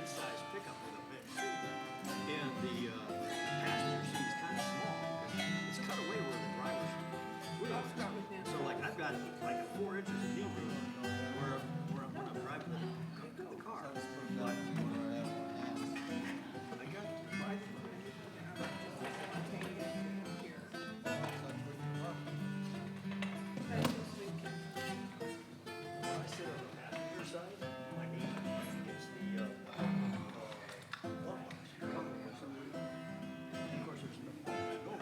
mid-sized pickup with a big seat, and the passenger seat is kind of small. It's cut away where the driver should be. So like I've got like 4 inches of knee room where when I'm driving the car. But I got I sit on the passenger side, my knee gets the lumbar for some reason. And of course, there's no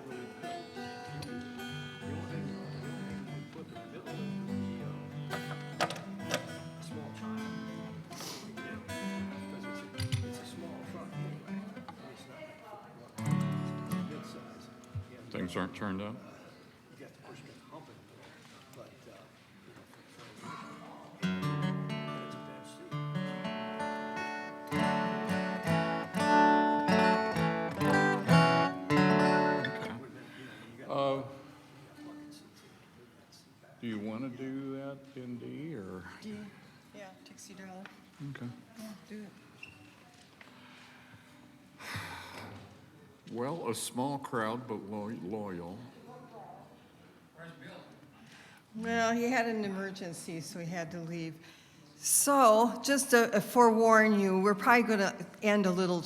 really the only thing you put in the middle is the small child. Yeah, because it's a small truck anyway. It's not like it's mid-size. Yeah, Things aren't turned up. you got to push the hump in the middle, but you know, it's a bench seat. Do you want to do that in D or? Yeah, Dixie Darling. Okay. Yeah, do it. Well, a small crowd, but loyal. Well, he had an emergency, so he had to leave. So, just to forewarn you, we're probably going to end a little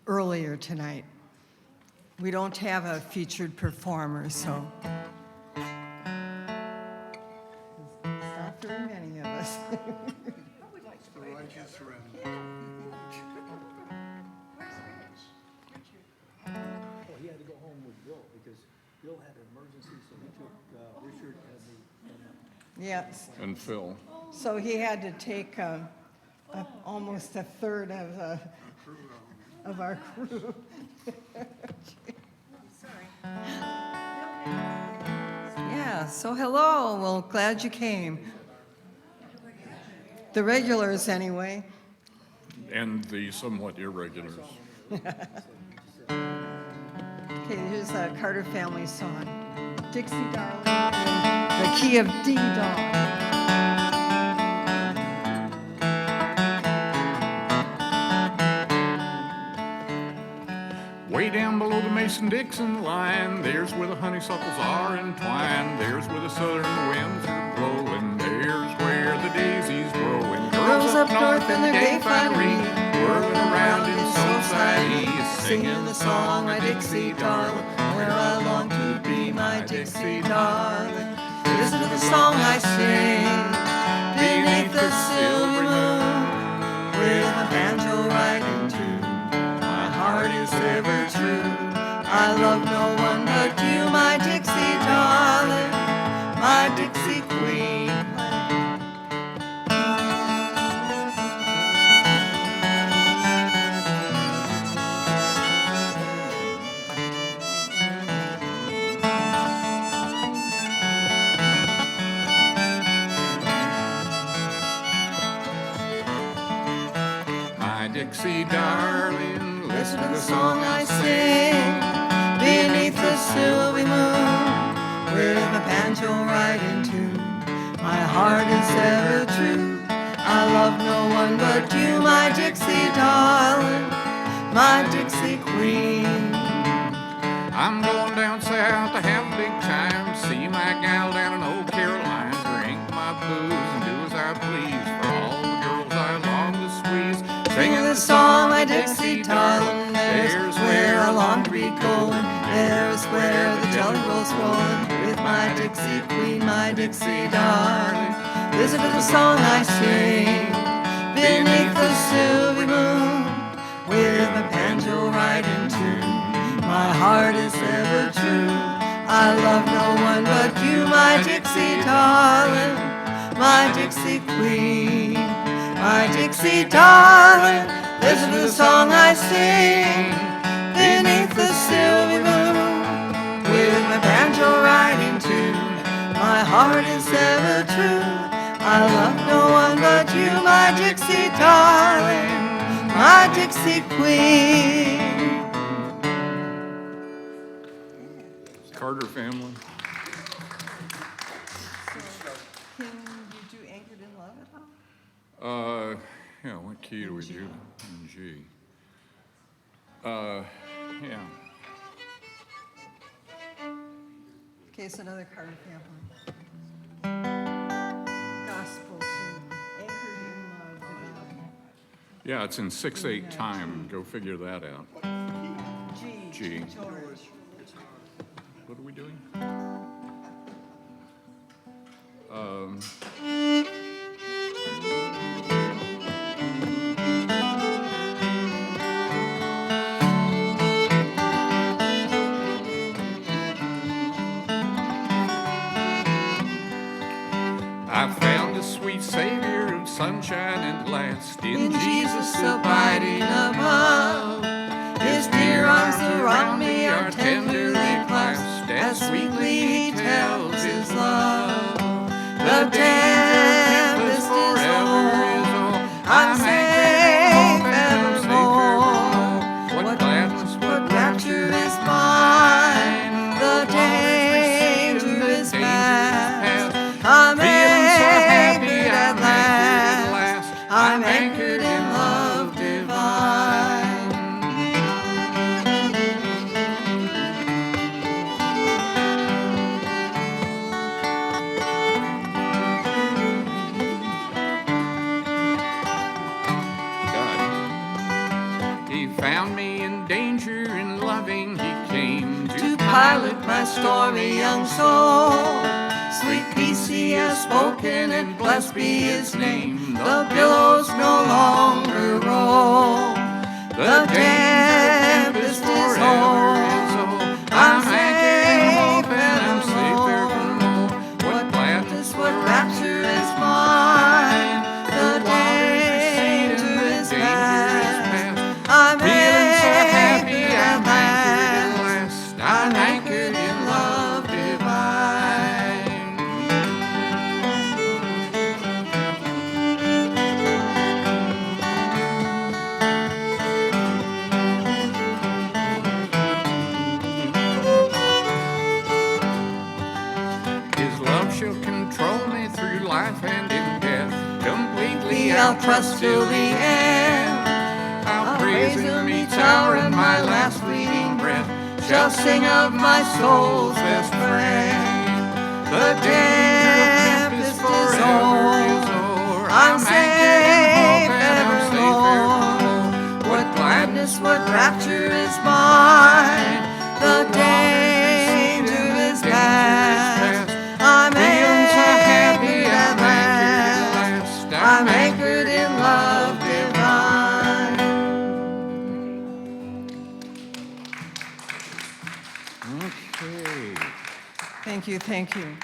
earlier tonight. We don't have a featured performer, so. There's not very many of us. The righteous remnant. Well, he had to go home with Bill because Bill had an emergency, so he took Richard and Yes, And Phil. so he had to take almost a third of our crew. Yeah, so hello, well, glad you came. The regulars, anyway. And the somewhat irregulars. Okay, here's a Carter Family song, Dixie Darling, in the key of D dog. Way down below the Mason-Dixon line, there's where the honeysuckles are entwined. There's where the southern winds are blowing. There's where the daisies growing. Girls up north in their gay finery, whirling around in society, singing the song, my Dixie darling, where I long to be, my Dixie darling. Listen to the song I sing beneath the silver moon, with my banjo right in tune. My heart is ever true. I love no one but you, my Dixie darling, my Dixie queen. My Dixie darling, Listen to the song I sing beneath the silvery moon, with my banjo right in tune. My heart is ever true. I love no one but you, my Dixie darling, my Dixie queen. I'm going down south to have a big time. See my gal down in Old Carolina. Drink my booze and do as I please. For all the girls I long to squeeze. Singing the song, my Dixie darling, there's where I long to be going. There's where the jelly roll's rolling, with my Dixie queen, my Dixie darling. Listen to the song I sing beneath the silvery moon, with my banjo right in tune. My heart is ever true. I love no one but you, my Dixie darling, my Dixie queen, my Dixie darling. Listen to the song I sing beneath the silvery moon, with my banjo right in tune. My heart is ever true. I love no one but you, my Dixie darling, my Dixie queen. Carter family. Can you do Anchored in Love at all? Yeah, what key do we do? In G. Yeah. Okay, it's another Carter family. Gospel tune, anchored in love divine. Yeah, it's in 6/8 time. Go figure that out. G. G. George. What are we doing? I found a sweet savior of sunshine at last in Jesus abiding above. His dear arms around me are tenderly clasped as sweetly he tells his love. The tempest is o'er, I'm safe evermore. What gladness, what rapture is mine. The danger is past. I'm anchored at last. I'm anchored in love divine. He found me in danger and loving he came to pilot my stormy young soul. Sweet peace he has spoken and blessed be his name. The billows no longer roll. The tempest is o'er. I'm safe and I'm safer evermore. What gladness, what rapture is mine. The danger is past. I'm feeling so happy at last. I'm anchored in love divine. His love shall control me through life and in death. Completely I'll trust till the end. I'll praise him each hour and my last fleeting breath shall sing of my soul's best friend. The tempest is o'er. I'm safe evermore. What gladness, what rapture is mine. The danger is past. I'm happy at last. I'm anchored in love divine. Okay. Thank you, thank you.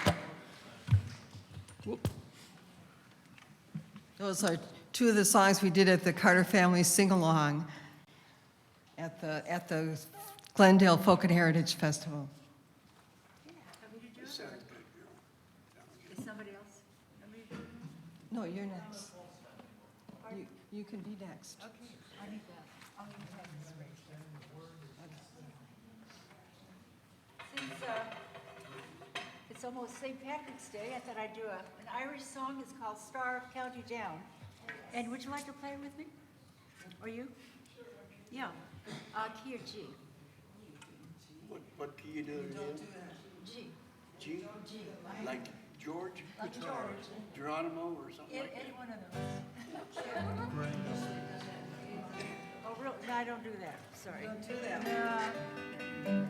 Those are two of the songs we did at the Carter Family Sing-Along at the Glendale Folk and Heritage Festival. Is somebody else? No, you're next. You can be next. Okay, I need that. I'll need to have this raised. Since it's almost St. Patrick's Day, I thought I'd do an Irish song. It's called Star of County Down. And would you like to play it with me? Or you? Yeah. Key or G? What key you doing again? G. G? G. Like George? Like George. Geronimo or something like Any that? one of those. Oh, real? No, I don't do that. Sorry. Don't do that. No.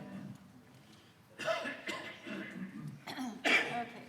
Okay.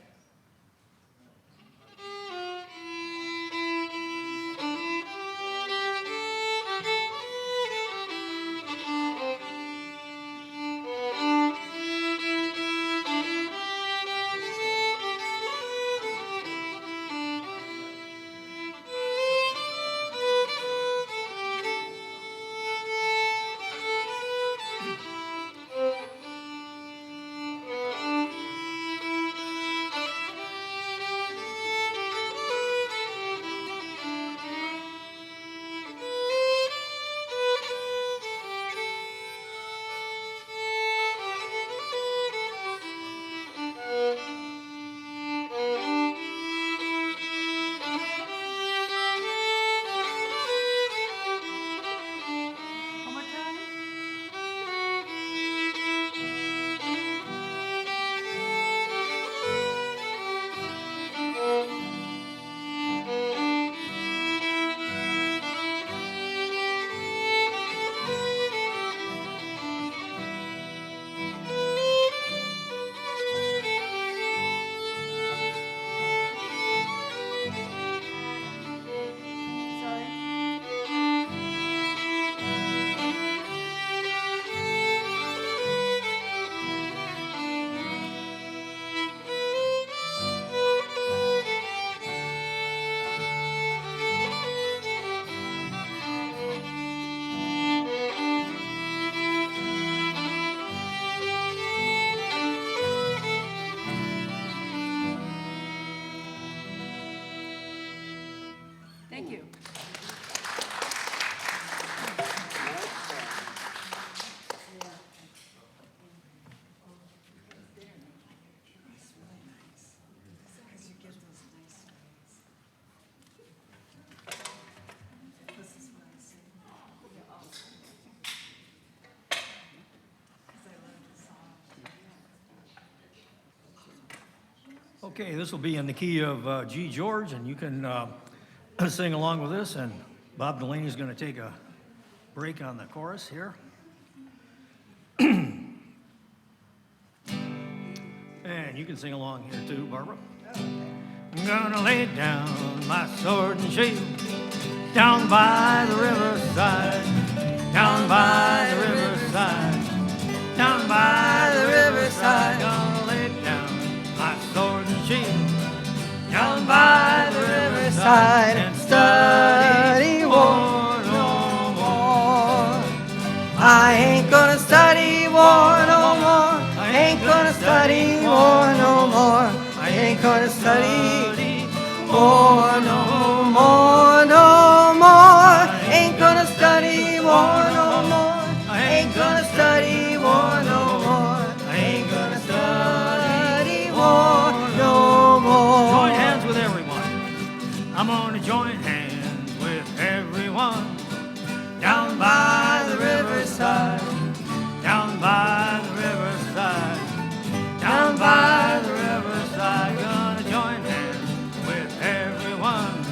Thank you. Okay, this will be in the key of G. George, and you can sing along with this, and Bob Delaney's going to take a break on the chorus here. And you can sing along here too, Barbara. I'm gonna lay down my sword and shield down by the riverside, down by the riverside, down by the riverside. Gonna lay down my sword and shield down by the riverside and study war no more. I ain't gonna study war no more. I ain't gonna study war no more. I ain't gonna study war no more, no more. Ain't gonna study war no more. I ain't gonna study war no more. I ain't gonna study war no more. Join hands with everyone. I'm gonna join hands with everyone down by the riverside, down by the riverside, down by the riverside. Gonna join hands with everyone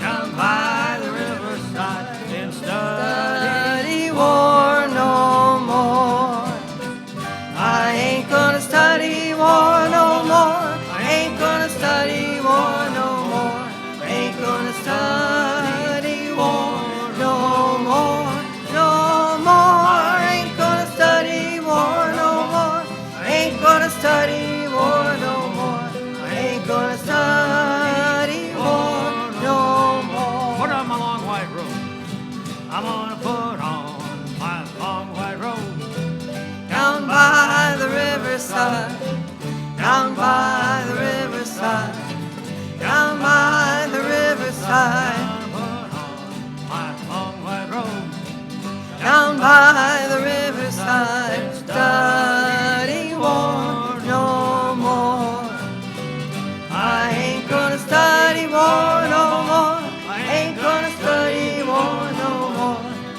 down by the riverside and study war no more. I ain't gonna study war no more. I ain't gonna study war no more. I ain't gonna study war no more, no more. I ain't gonna study war no more. I ain't gonna study war no more. I ain't gonna study war no more. Put on my long white robe. I'm gonna put on my long white robe. Down by the riverside, down by the riverside, down by the riverside. Put on my long white robe. Down by the riverside, study war no more. I ain't gonna study war no more. I ain't gonna study war no more. I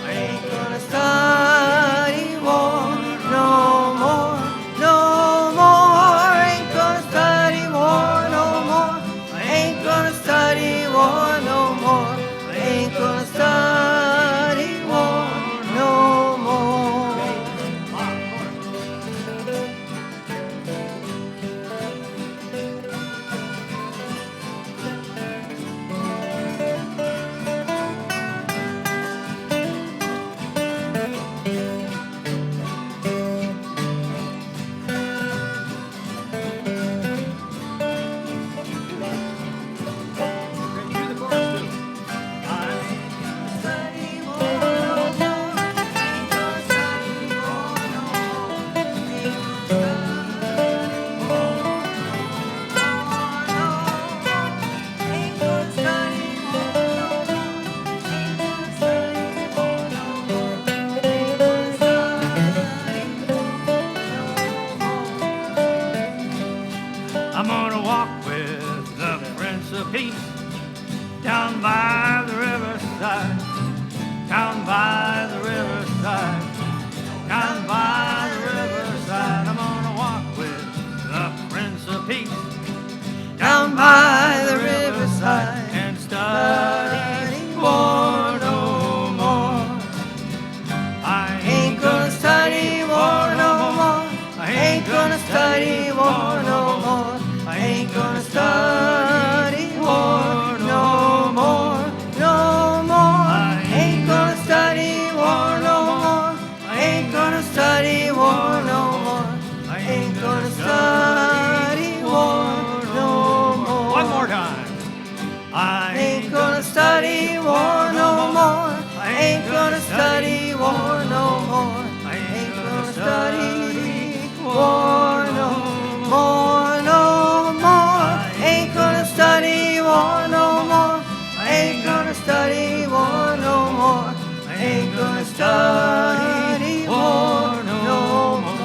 study war no more. I ain't gonna study war no more.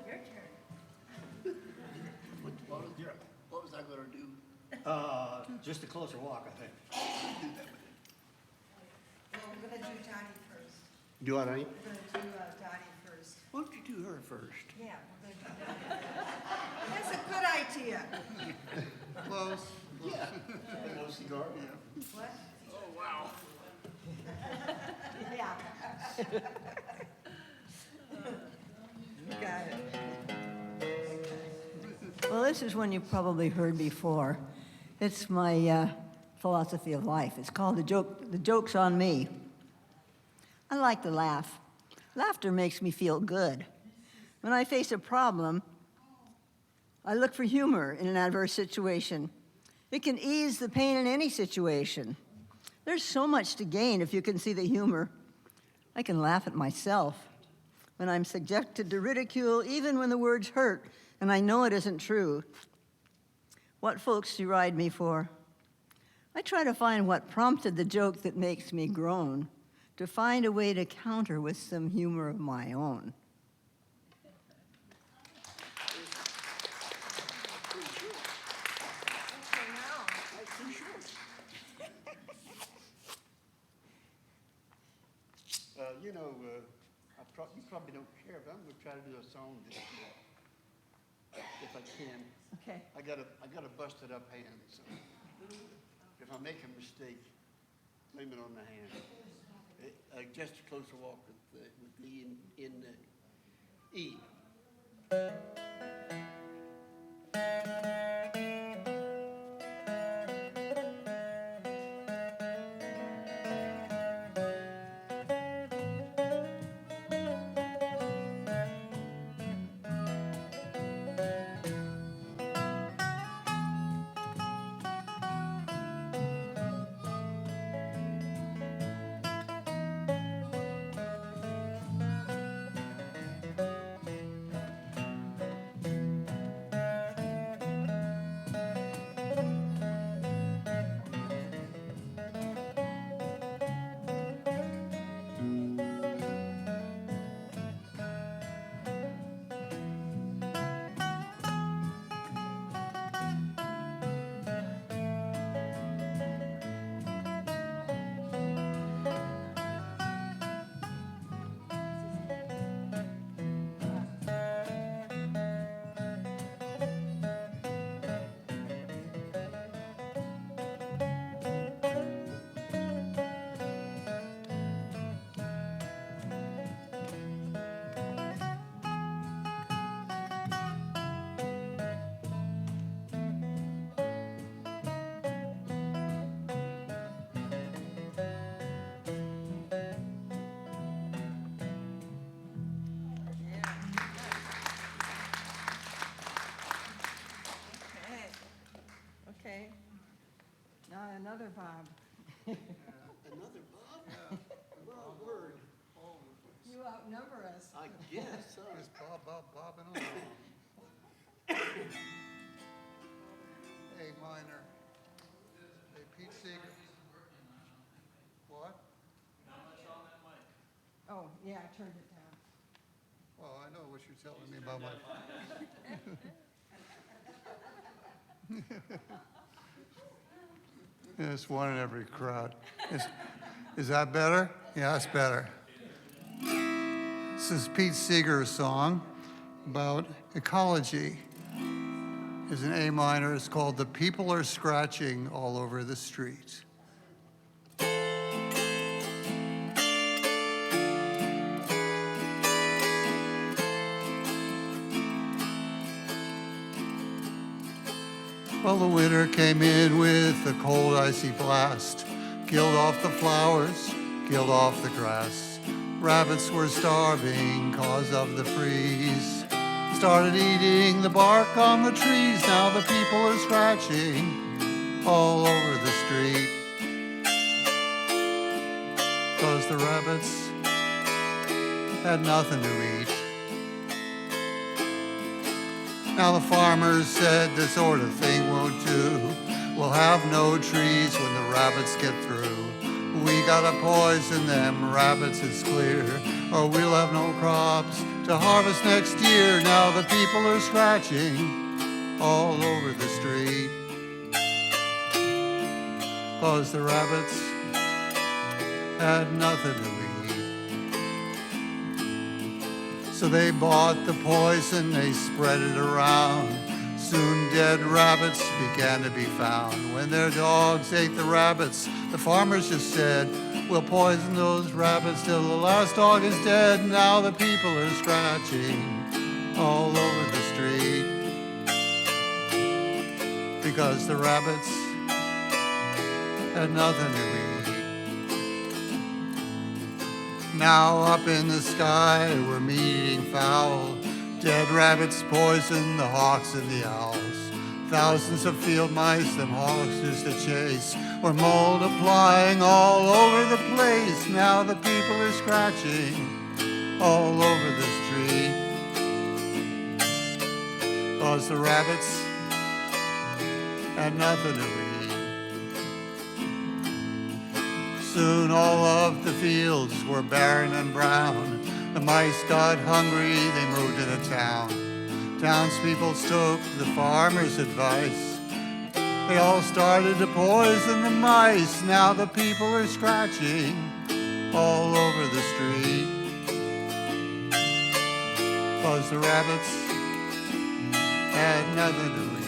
Your turn. What was I gonna do? Just a closer walk, I think. Well, we're gonna do Dottie first. Do what, honey? We're gonna do Dottie first. Why don't you do her first? Yeah, we're gonna do Dottie first. That's a good idea. Close. Yeah. No cigar? Yeah. What? Oh, wow. Yeah. You got it. Well, this is one you've probably heard before. It's my philosophy of life. It's called The Joke's on Me. I like to laugh. Laughter makes me feel good. When I face a problem, I look for humor in an adverse situation. It can ease the pain in any situation. There's so much to gain if you can see the humor. I can laugh at myself when I'm subjected to ridicule, even when the words hurt and I know it isn't true. What folks deride me for? I try to find what prompted the joke that makes me groan, to find a way to counter with some humor of my own. You know, you probably don't care, but I'm gonna try to do a song that, if I can. Okay. I got a busted up hand, so if I make a mistake, blame it on the hand. Just a closer walk with the in E. Okay. Now another Bob. Another Bob? Well, word. You outnumber us. I guess so. It's Bob and all. A minor. Hey, Pete Seeger. What? Oh, yeah, I turned it down. Well, I know what you're telling me about my. There's one in every crowd. Is that better? Yeah, that's better. This is Pete Seeger's song about ecology. It's an A minor. It's called "The People Are Scratching All Over the Street." Well, the winter came in with a cold, icy blast. Killed off the flowers, killed off the grass. Rabbits were starving cause of the freeze. Started eating the bark on the trees. Now the people are scratching all over the street. Cause the rabbits had nothing to eat. Now the farmers said this sort of thing won't do. We'll have no trees when the rabbits get through. We gotta poison them rabbits, it's clear, or we'll have no crops to harvest next year. Now the people are scratching all over the street, 'cause the rabbits had nothing to eat. So they bought the poison, they spread it around. Soon dead rabbits began to be found. When their dogs ate the rabbits, the farmers just said, we'll poison those rabbits till the last dog is dead. Now the people are scratching all over the street, because the rabbits had nothing to eat. Now up in the sky we're meeting fowl. Dead rabbits poison the hawks and the owls. Thousands of field mice, them hawks used to chase, were multiplying all over the place. Now the people are scratching all over the street, 'cause the rabbits had nothing to eat. Soon all of the fields were barren and brown. The mice got hungry, they moved into town. Townspeople took the farmer's advice. They all started to poison the mice. Now the people are scratching all over the street, 'cause the rabbits had nothing to eat.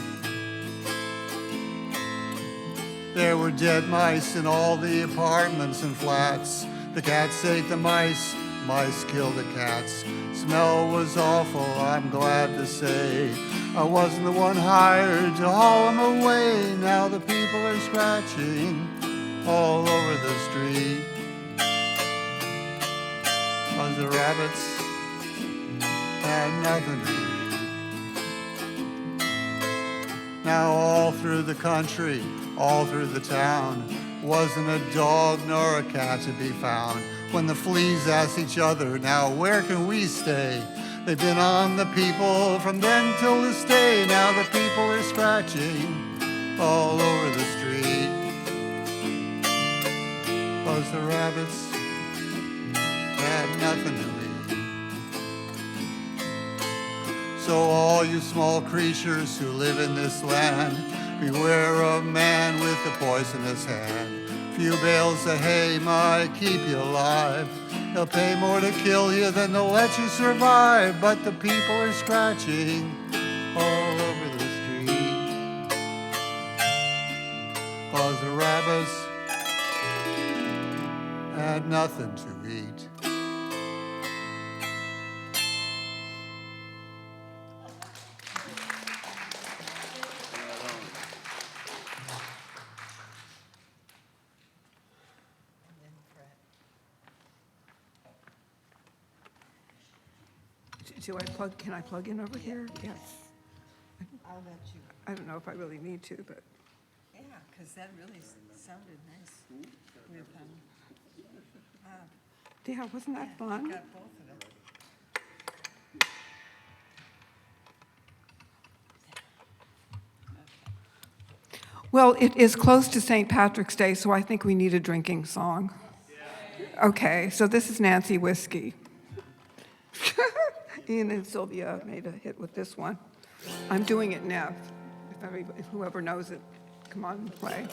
There were dead mice in all the apartments and flats. The cats ate the mice, mice killed the cats. Smell was awful, I'm glad to say. I wasn't the one hired to haul them away. Now the people are scratching all over the street, 'cause the rabbits had nothing to eat. Now all through the country, all through the town, wasn't a dog nor a cat to be found. When the fleas asked each other, now where can we stay? They've been on the people from then till this day. Now the people are scratching all over the street, 'cause the rabbits had nothing to eat. So all you small creatures who live in this land, beware of man with the poisonous hand. Few bales of hay might keep you alive. They'll pay more to kill you than to let you survive. But the people are scratching all over the street, 'cause the rabbits had nothing to eat. Do I plug, can I plug in over here? Yes. I'll let you, I don't know if I really need to, but yeah, because that really sounded nice with, yeah, wasn't that fun? got both of them. Well, it is close to St. Patrick's Day, so I think we need a drinking song. Okay, so this is Nancy Whiskey. Ian and Sylvia made a hit with this one. I'm doing it now. If whoever knows it, come on and play.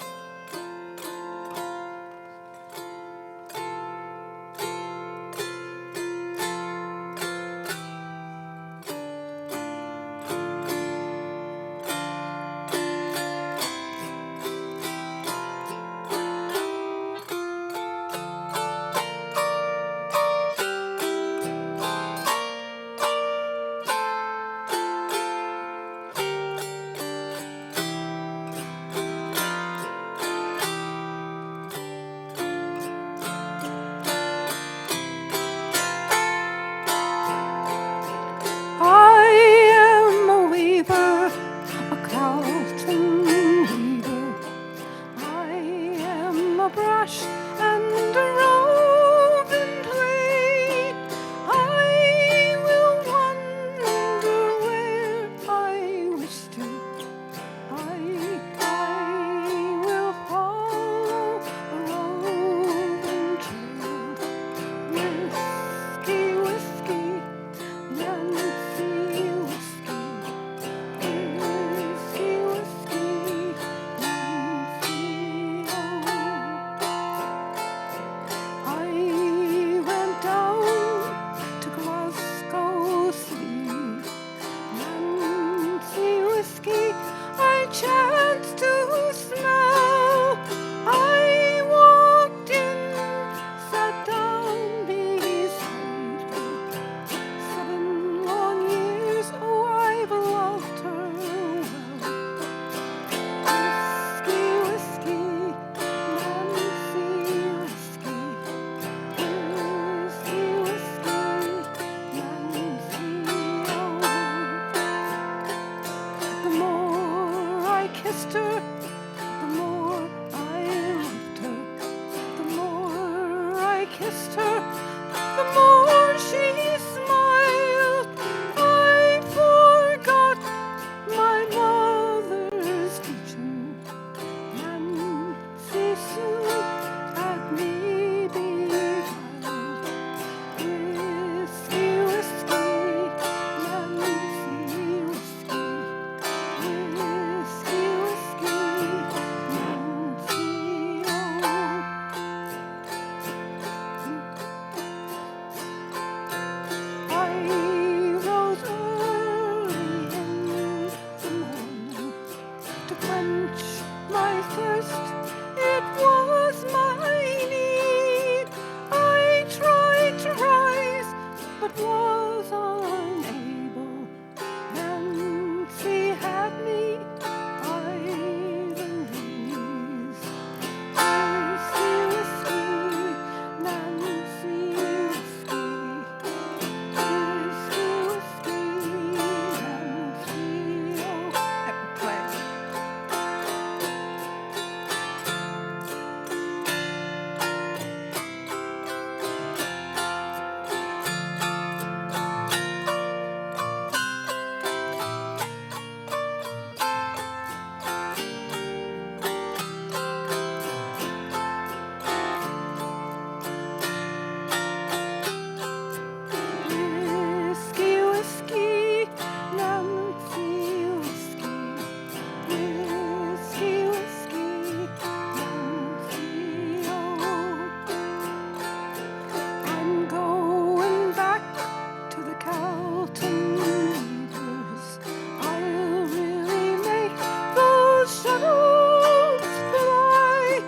Carlton Weavers. I'll really make those shadows fly.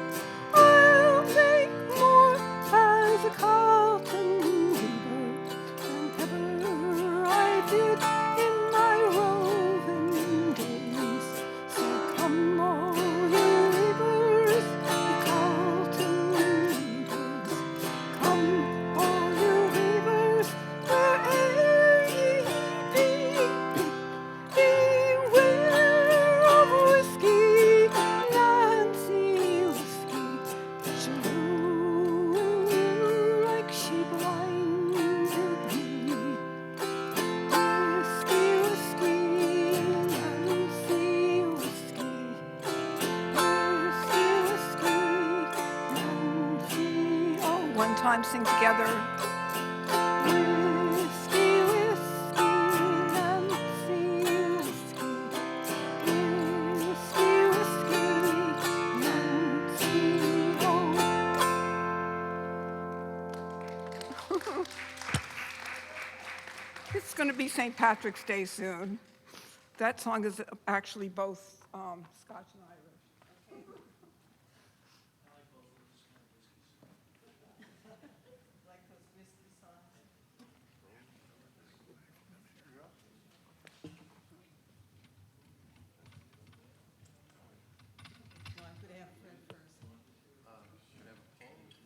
I'll make more as a Carlton Weaver than ever I did in my roving days. So come all you weavers, you Carlton Weavers. Come all you weavers, where'er ye be. Beware of whiskey, Nancy whiskey, she'll ruin you like she blinded me. Whiskey, whiskey, Nancy whiskey. Whiskey, whiskey, Nancy. Oh, one time sing together. Whiskey, whiskey, Nancy whiskey. Whiskey, whiskey, Nancy. Oh. It's going to be St. Patrick's Day soon. That song is actually both Scotch and Irish. Like those whiskey songs. No, I'm going to have Fred first.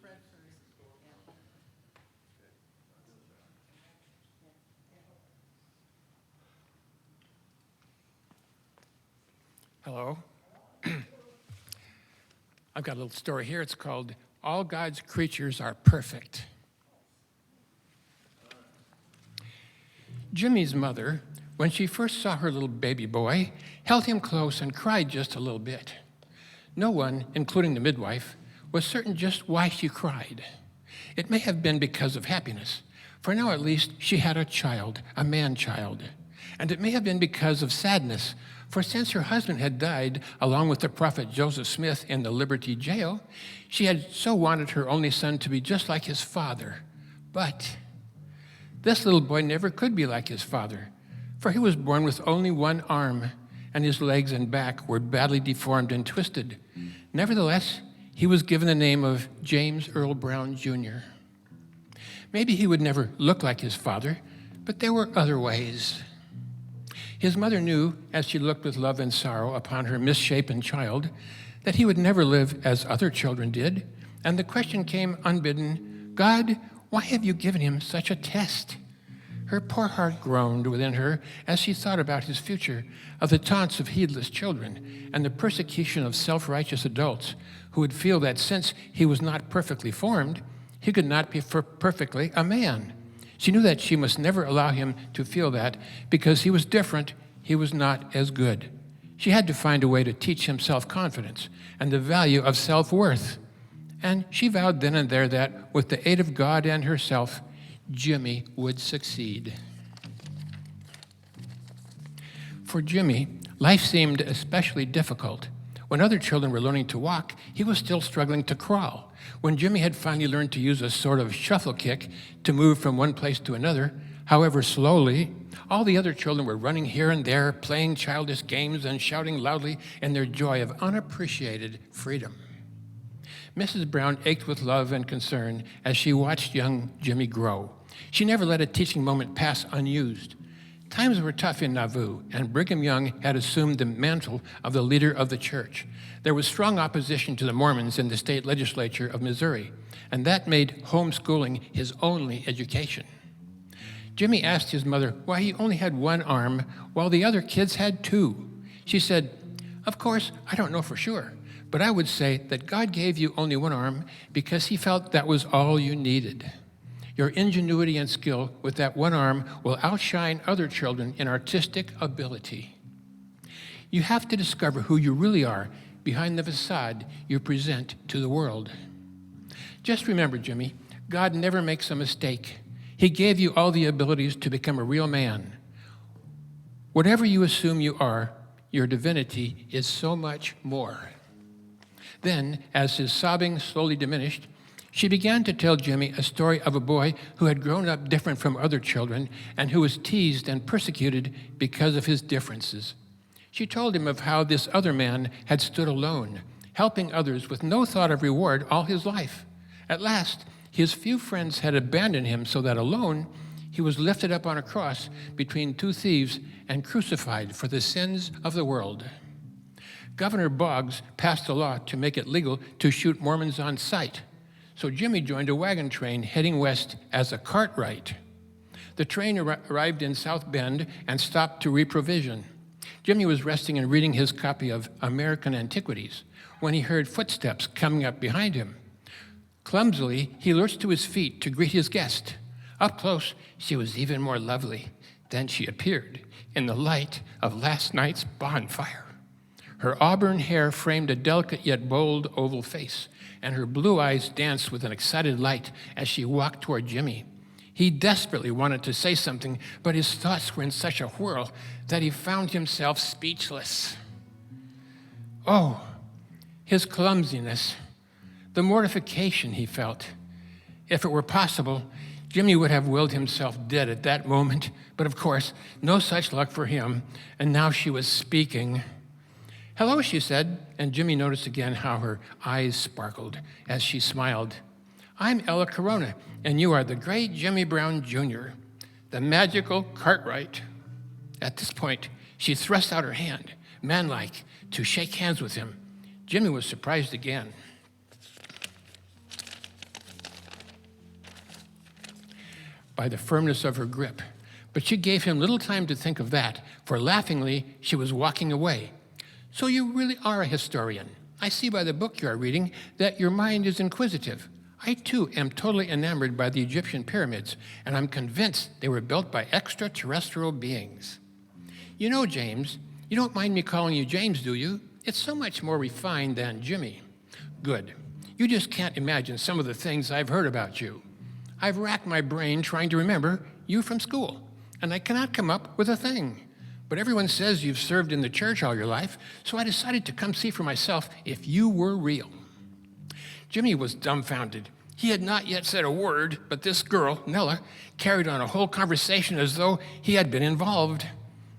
Fred first. Yeah. Hello. I've got a little story here. It's called All God's Creatures Are Perfect. Jimmy's mother, when she first saw her little baby boy, held him close and cried just a little bit. No one, including the midwife, was certain just why she cried. It may have been because of happiness, for now at least she had a child, a man-child. And it may have been because of sadness, for since her husband had died, along with the prophet Joseph Smith in the Liberty Jail, she had so wanted her only son to be just like his father. But this little boy never could be like his father, for he was born with only one arm, and his legs and back were badly deformed and twisted. Nevertheless, he was given the name of James Earl Brown, Jr. Maybe he would never look like his father, but there were other ways. His mother knew, as she looked with love and sorrow upon her misshapen child, that he would never live as other children did, and the question came unbidden, God, why have you given him such a test? Her poor heart groaned within her as she thought about his future, of the taunts of heedless children, and the persecution of self-righteous adults who would feel that since he was not perfectly formed, he could not be perfectly a man. She knew that she must never allow him to feel that because he was different, he was not as good. She had to find a way to teach him self-confidence and the value of self-worth. And she vowed then and there that, with the aid of God and herself, Jimmy would succeed. For Jimmy, life seemed especially difficult. When other children were learning to walk, he was still struggling to crawl. When Jimmy had finally learned to use a sort of shuffle kick to move from one place to another, however slowly, all the other children were running here and there, playing childish games and shouting loudly in their joy of unappreciated freedom. Mrs. Brown ached with love and concern as she watched young Jimmy grow. She never let a teaching moment pass unused. Times were tough in Nauvoo, and Brigham Young had assumed the mantle of the leader of the church. There was strong opposition to the Mormons in the state legislature of Missouri, and that made homeschooling his only education. Jimmy asked his mother why he only had one arm while the other kids had two. She said, "Of course, I don't know for sure, but I would say that God gave you only one arm because he felt that was all you needed. Your ingenuity and skill with that one arm will outshine other children in artistic ability. You have to discover who you really are behind the facade you present to the world." Just remember, Jimmy, God never makes a mistake. He gave you all the abilities to become a real man. Whatever you assume you are, your divinity is so much more. Then, as his sobbing slowly diminished, She began to tell Jimmy a story of a boy who had grown up different from other children and who was teased and persecuted because of his differences. She told him of how this other man had stood alone, helping others with no thought of reward all his life. At last, his few friends had abandoned him so that alone, he was lifted up on a cross between two thieves and crucified for the sins of the world. Governor Boggs passed a law to make it legal to shoot Mormons on sight. So Jimmy joined a wagon train heading west as a cartwright. The train arrived in South Bend and stopped to reprovision. Jimmy was resting and reading his copy of American Antiquities when he heard footsteps coming up behind him. Clumsily, he lurched to his feet to greet his guest. Up close, she was even more lovely than she appeared in the light of last night's bonfire. Her auburn hair framed a delicate yet bold oval face, and her blue eyes danced with an excited light as she walked toward Jimmy. He desperately wanted to say something, but his thoughts were in such a whirl that he found himself speechless. Oh, his clumsiness, the mortification he felt. If it were possible, Jimmy would have willed himself dead at that moment, but of course, no such luck for him, and now she was speaking. "Hello," she said, and Jimmy noticed again how her eyes sparkled as she smiled. "I'm Ella Corona, and you are the great Jimmy Brown Jr., the magical Cartwright." At this point, she thrust out her hand, manlike, to shake hands with him. Jimmy was surprised again. By the firmness of her grip, but she gave him little time to think of that, for laughingly, she was walking away. "So you really are a historian. I see by the book you are reading that your mind is inquisitive. I, too, am totally enamored by the Egyptian pyramids, and I'm convinced they were built by extraterrestrial beings." "You know, James, you don't mind me calling you James, do you? It's so much more refined than Jimmy." "Good. You just can't imagine some of the things I've heard about you. I've racked my brain trying to remember you from school, and I cannot come up with a thing. But everyone says you've served in the church all your life, so I decided to come see for myself if you were real." Jimmy was dumbfounded. He had not yet said a word, but this girl, Nella, carried on a whole conversation as though he had been involved.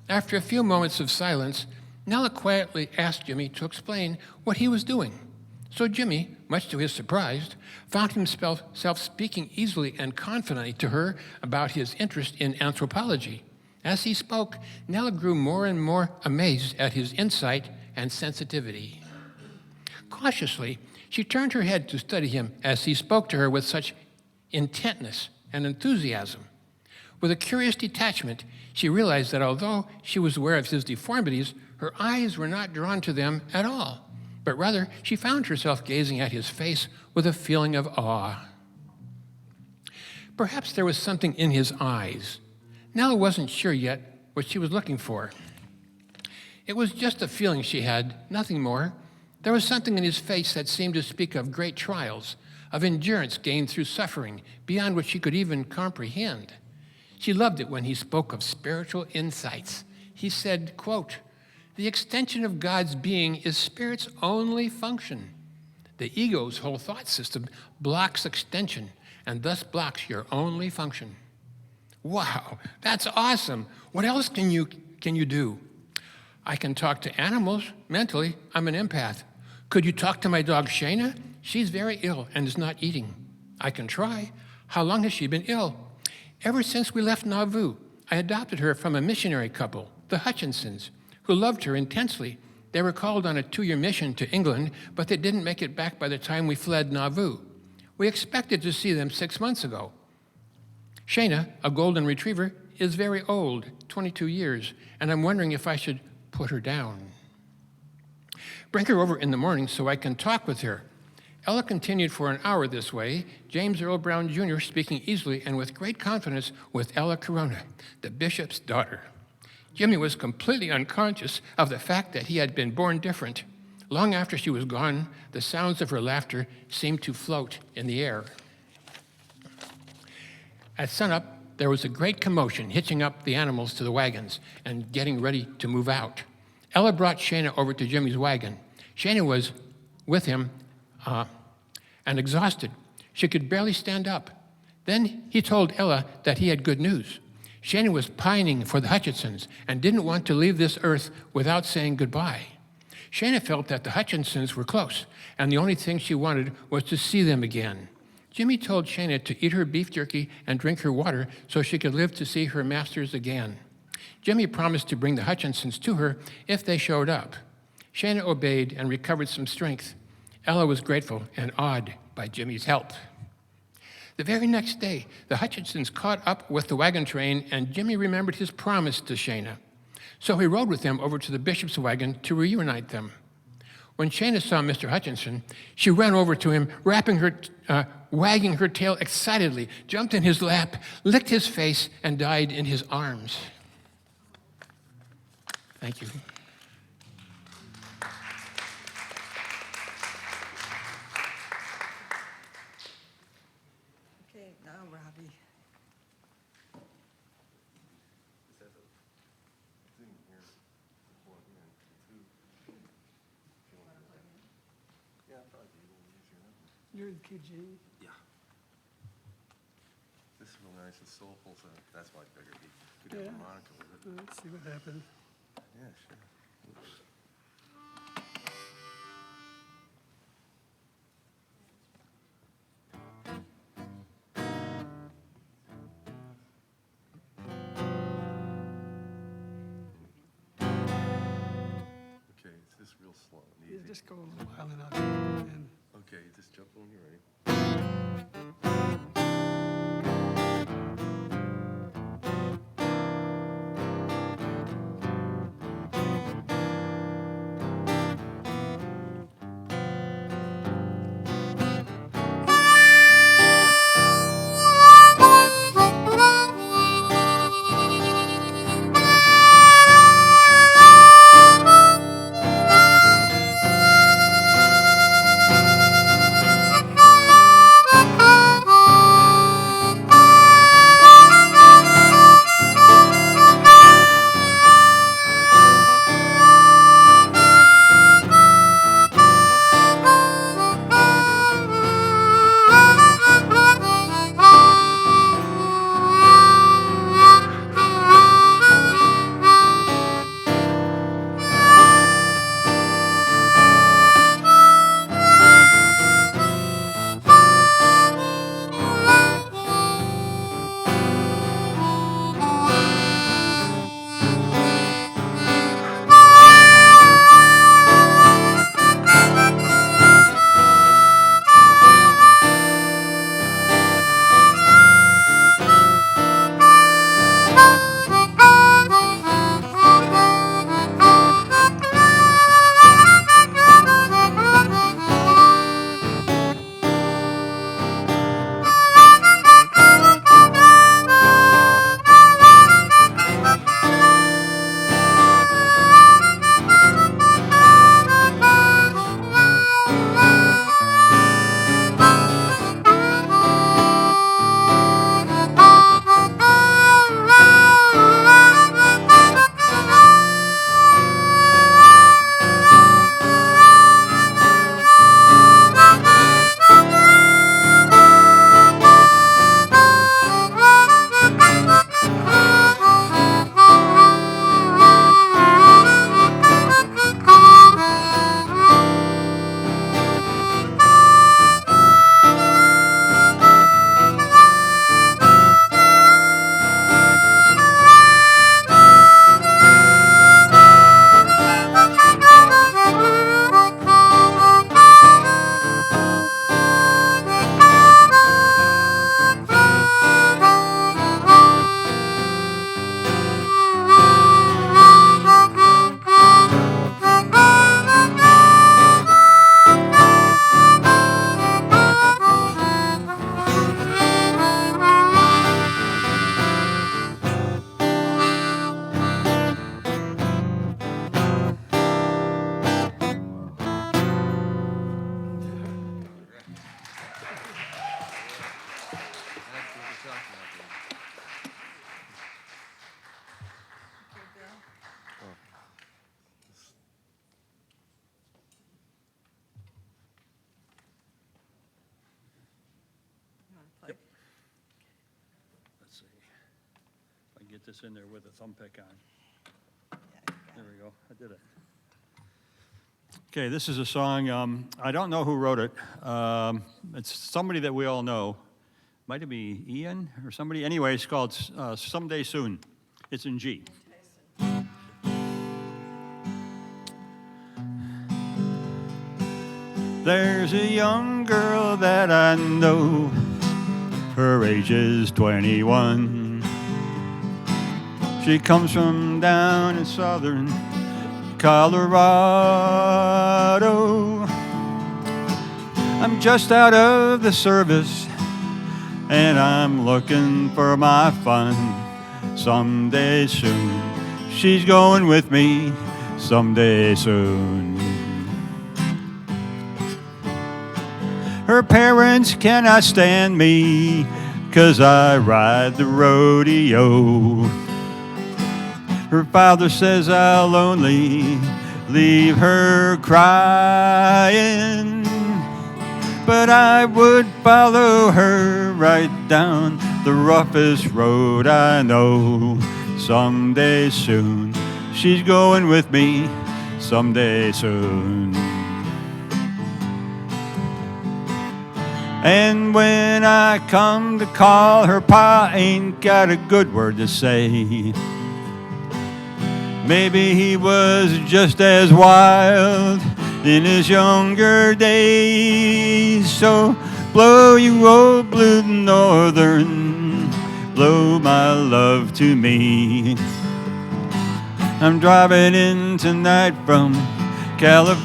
After a few moments of silence, Nella quietly asked Jimmy to explain what he was doing. So Jimmy, much to his surprise, found himself speaking easily and confidently to her about his interest in anthropology. As he spoke, Nella grew more and more amazed at his insight and sensitivity. Cautiously, she turned her head to study him as he spoke to her with such intentness and enthusiasm. With a curious detachment, she realized that although she was aware of his deformities, her eyes were not drawn to them at all, but rather she found herself gazing at his face with a feeling of awe. Perhaps there was something in his eyes. Nella wasn't sure yet what she was looking for. It was just a feeling she had, nothing more. There was something in his face that seemed to speak of great trials, of endurance gained through suffering, beyond what she could even comprehend. She loved it when he spoke of spiritual insights. He said, quote, "The extension of God's being is spirit's only function. The ego's whole thought system blocks extension and thus blocks your only function." Wow, that's awesome. What else can you do? "I can talk to animals mentally. I'm an empath." "Could you talk to my dog Shayna? She's very ill and is not eating." "I can try." "How long has she been ill?" "Ever since we left Nauvoo. I adopted her from a missionary couple, the Hutchinsons, who loved her intensely. They were called on a 2-year mission to England, but they didn't make it back by the time we fled Nauvoo. We expected to see them 6 months ago. Shayna, a golden retriever, is very old, 22 years, and I'm wondering if I should put her down. Bring her over in the morning so I can talk with her." Ella continued for an hour this way, James Earl Brown Jr. speaking easily and with great confidence with Ella Corona, the bishop's daughter. Jimmy was completely unconscious of the fact that he had been born different. Long after she was gone, the sounds of her laughter seemed to float in the air. At sunup, there was a great commotion, hitching up the animals to the wagons and getting ready to move out. Ella brought Shayna over to Jimmy's wagon. Shayna was with him and exhausted. She could barely stand up. Then he told Ella that he had good news. Shana was pining for the Hutchinsons and didn't want to leave this earth without saying goodbye. Shana felt that the Hutchinsons were close, and the only thing she wanted was to see them again. Jimmy told Shana to eat her beef jerky and drink her water so she could live to see her masters again. Jimmy promised to bring the Hutchinsons to her if they showed up. Shana obeyed and recovered some strength. Ella was grateful and awed by Jimmy's help. The very next day, the Hutchinsons caught up with the wagon train, and Jimmy remembered his promise to Shana. So he rode with them over to the bishop's wagon to reunite them. When Shana saw Mr. Hutchinson, she ran over to him, wagging her tail excitedly, jumped in his lap, licked his face, and died in his arms. Thank you. Okay, now Robbie. You're the kid, Gene. Yeah. This is real nice and soulful, so that's why I figured he could have a harmonica with it. Let's see what happens. Yeah, sure. Oops. Okay, it's just real slow and Yeah, easy. just go a little while and I'll jump in. Okay, just jump when you're ready. this in there with a thumb pick on. There we go, I did it. Okay, this is a song, I don't know who wrote it. It's somebody that we all know. Might it be Ian or somebody? Anyway, it's called Someday Soon. It's in G. There's a young girl that I know, her age is 21. She comes from down in southern Colorado. I'm just out of the service and I'm looking for my fun. Someday soon, she's going with me, someday soon. Her parents cannot stand me, 'cause I ride the rodeo. Her father says I'll only leave her crying, but I would follow her right down the roughest road I know. Someday soon, she's going with me, someday soon. And when I come to call, her pa ain't got a good word to say. Maybe he was just as wild in his younger days. So blow, you old blue northern, blow my love to me. I'm driving in tonight from California.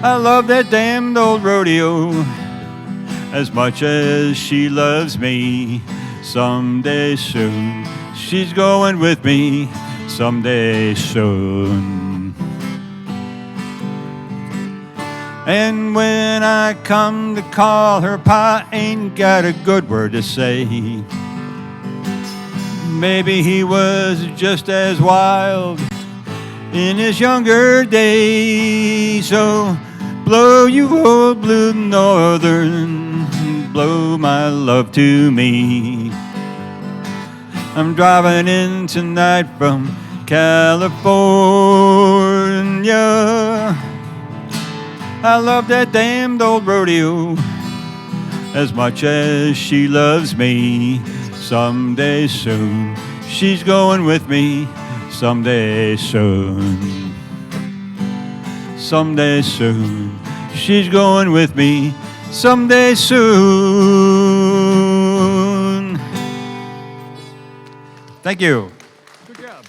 I love that damned old rodeo as much as she loves me. Someday soon, she's going with me, someday soon. And when I come to call, her pa ain't got a good word to say. Maybe he was just as wild in his younger days. So blow, you old blue northern, blow my love to me. I'm driving in tonight from California. I love that damned old rodeo as much as she loves me. Someday soon, she's going with me, someday soon. Someday soon, she's going with me, someday soon. Thank you. Good job.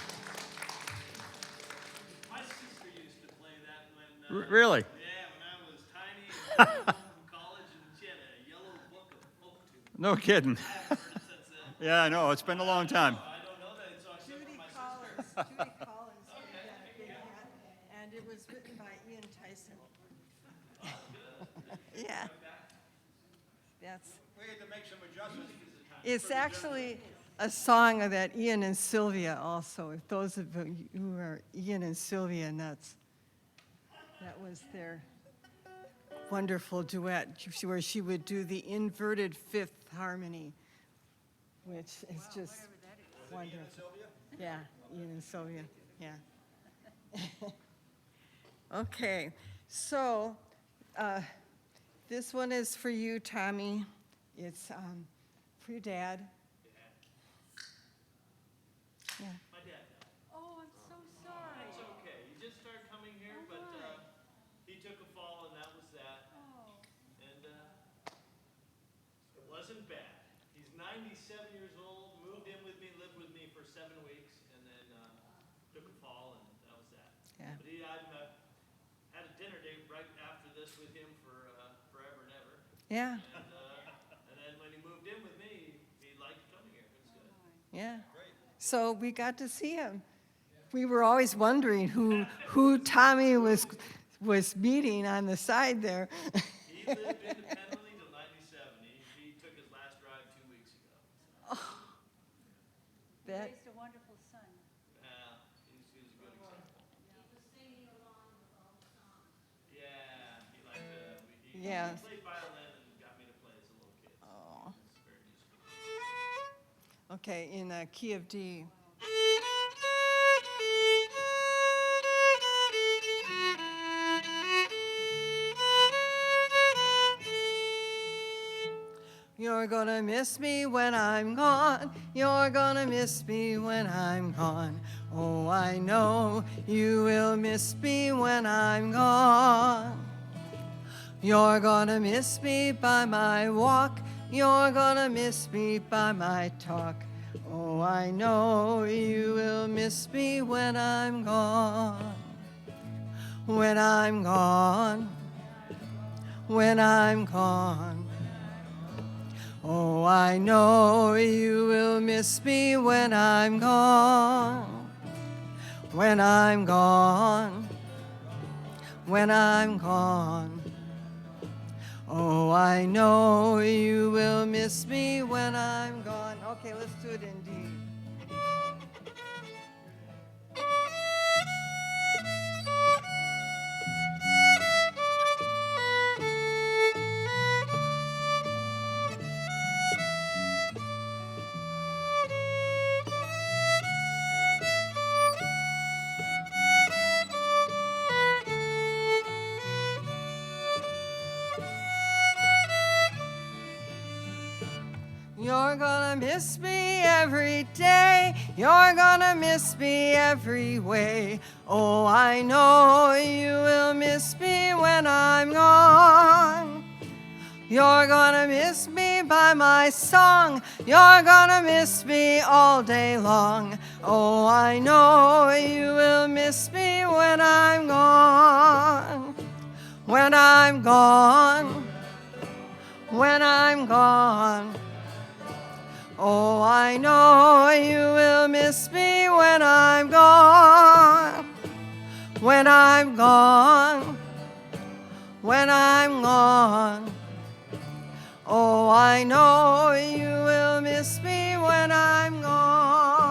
My sister used to play that when. Really? Yeah, when I was tiny and came home from college, and she had a yellow book of folk tunes. No kidding. I haven't heard it since then. Yeah, I know. It's been a long time. I don't know that song except for Judy my sister. Collins, Judy Collins did that big hit, and it was written by Ian Tyson. Yeah. That's, We had to make some adjustments. it's actually a song of that Ian and Sylvia also, if those of you who are Ian and Sylvia nuts. That was their wonderful duet where she would do the inverted fifth harmony, which is just wonderful. Yeah, Ian and Sylvia, yeah. Okay, so this one is for you, Tommy. It's for your dad. Yeah. My dad. Oh, I'm so sorry. It's okay. He just started coming here, but he took a fall, and that was that. Oh, And it wasn't bad. He's 97 years old, moved in with me, lived with me for 7 weeks, and then took a fall, and that was that. Yeah. But I had a dinner date right after this with him for forever and ever. Yeah, And then when he moved in with me, he liked coming here. It was good. yeah. So we got to see him. We were always wondering who Tommy was meeting on the side there. He lived independently till 97. He took his last drive 2 weeks ago. you That, raised a wonderful son. He was a good example. Yeah, he liked to. He Yeah. played violin and got me to play as a little kid. oh, It's very musical. Okay, in key of D. You're gonna miss me when I'm gone. You're gonna miss me when I'm gone. Oh, I know you will miss me when I'm gone. You're gonna miss me by my walk. You're gonna miss me by my talk. Oh, I know you will miss me when I'm gone. When I'm gone. When I'm gone. Oh, I know you will miss me when I'm gone. When I'm gone. When I'm gone. Oh, I know you will miss me when I'm gone. Okay, let's do it in D. You're gonna miss me every day. You're gonna miss me every way. Oh, I know you will miss me when I'm gone. You're gonna miss me by my song. You're gonna miss me all day long. Oh, I know you will miss me when I'm gone. When I'm gone. When I'm gone. Oh, I know you will miss me when I'm gone. When I'm gone. When I'm gone. Oh, I know you will miss me when I'm gone.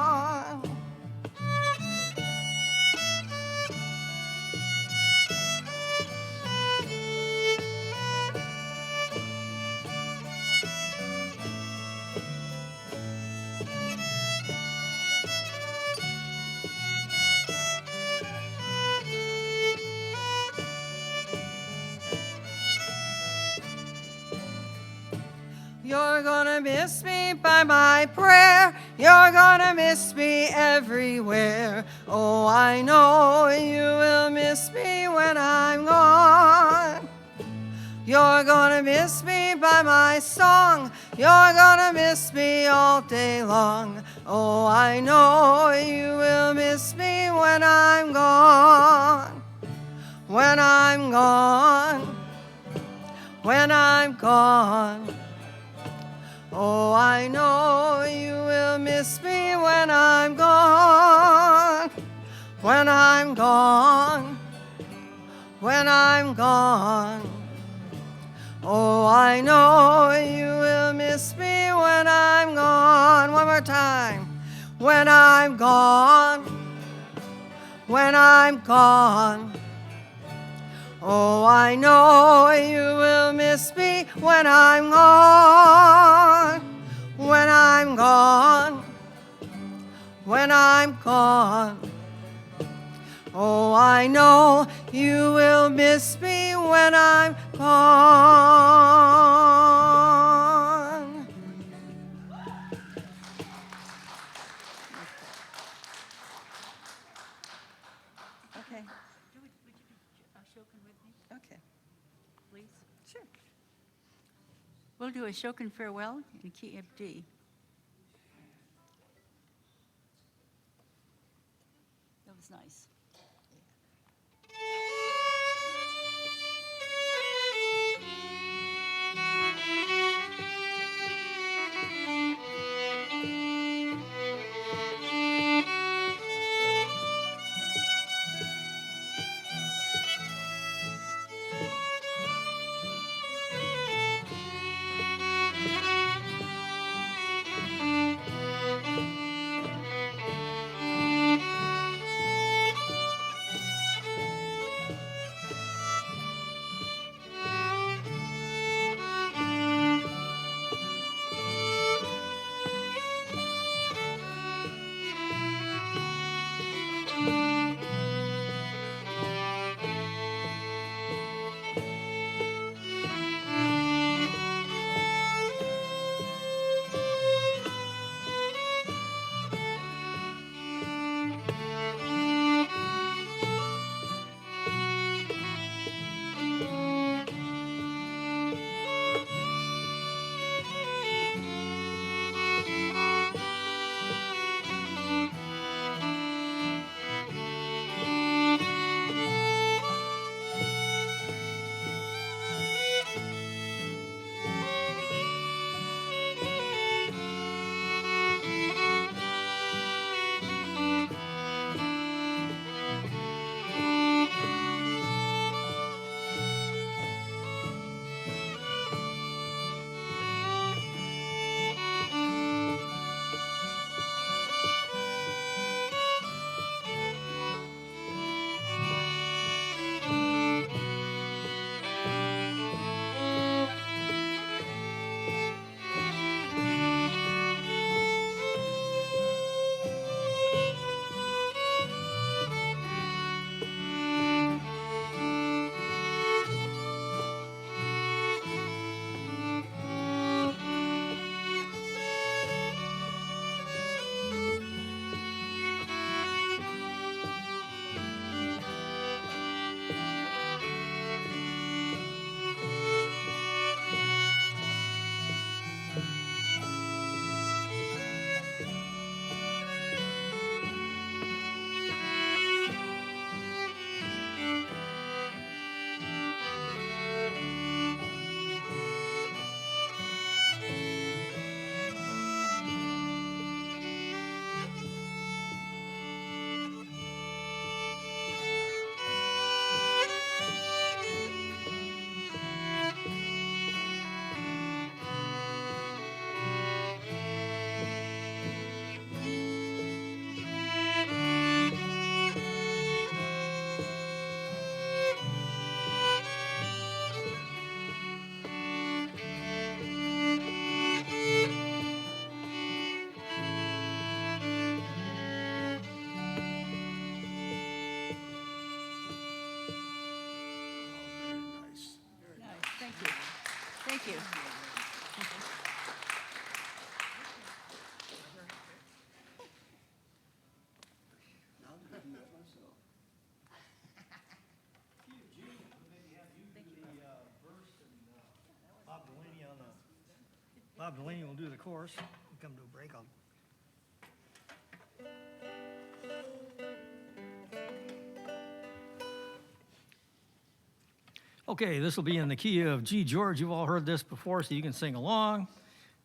You're gonna miss me by my prayer. You're gonna miss me everywhere. Oh, I know you will miss me when I'm gone. You're gonna miss me by my song. You're gonna miss me all day long. Oh, I know you will miss me when I'm gone. When I'm gone. When I'm gone. Oh, I know you will miss me when I'm gone. When I'm gone. When I'm gone. Oh, I know you will miss me when I'm gone. One more time. When I'm gone. When I'm gone. Oh, I know you will miss me when I'm gone. When I'm gone. When I'm gone. Oh, I know you will miss me when I'm gone. Okay. Would you be Ashokan with me, Okay. please? Sure. We'll do Ashokan Farewell in key of D. That was nice. Bob Delaney will do the chorus. We'll come to a break. Okay, this will be in the key of G George. You've all heard this before, so you can sing along.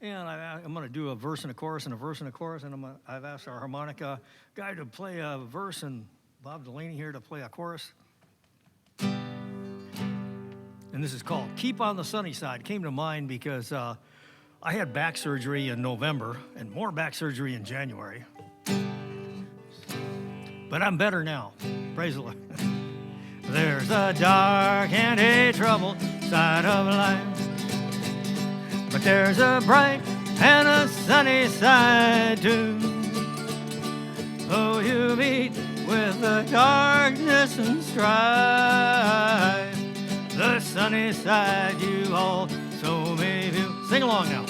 And I'm going to do a verse and a chorus and a verse and a chorus. And I've asked our harmonica guy to play a verse and Bob Delaney here to play a chorus. And this is called Keep on the Sunny Side. Came to mind because I had back surgery in November and more back surgery in January. But I'm better now. Praise the Lord. There's a dark and a troubled side of life, but there's a bright and a sunny side too. Though you meet with the darkness and strife, the sunny side you also may view. Sing along now.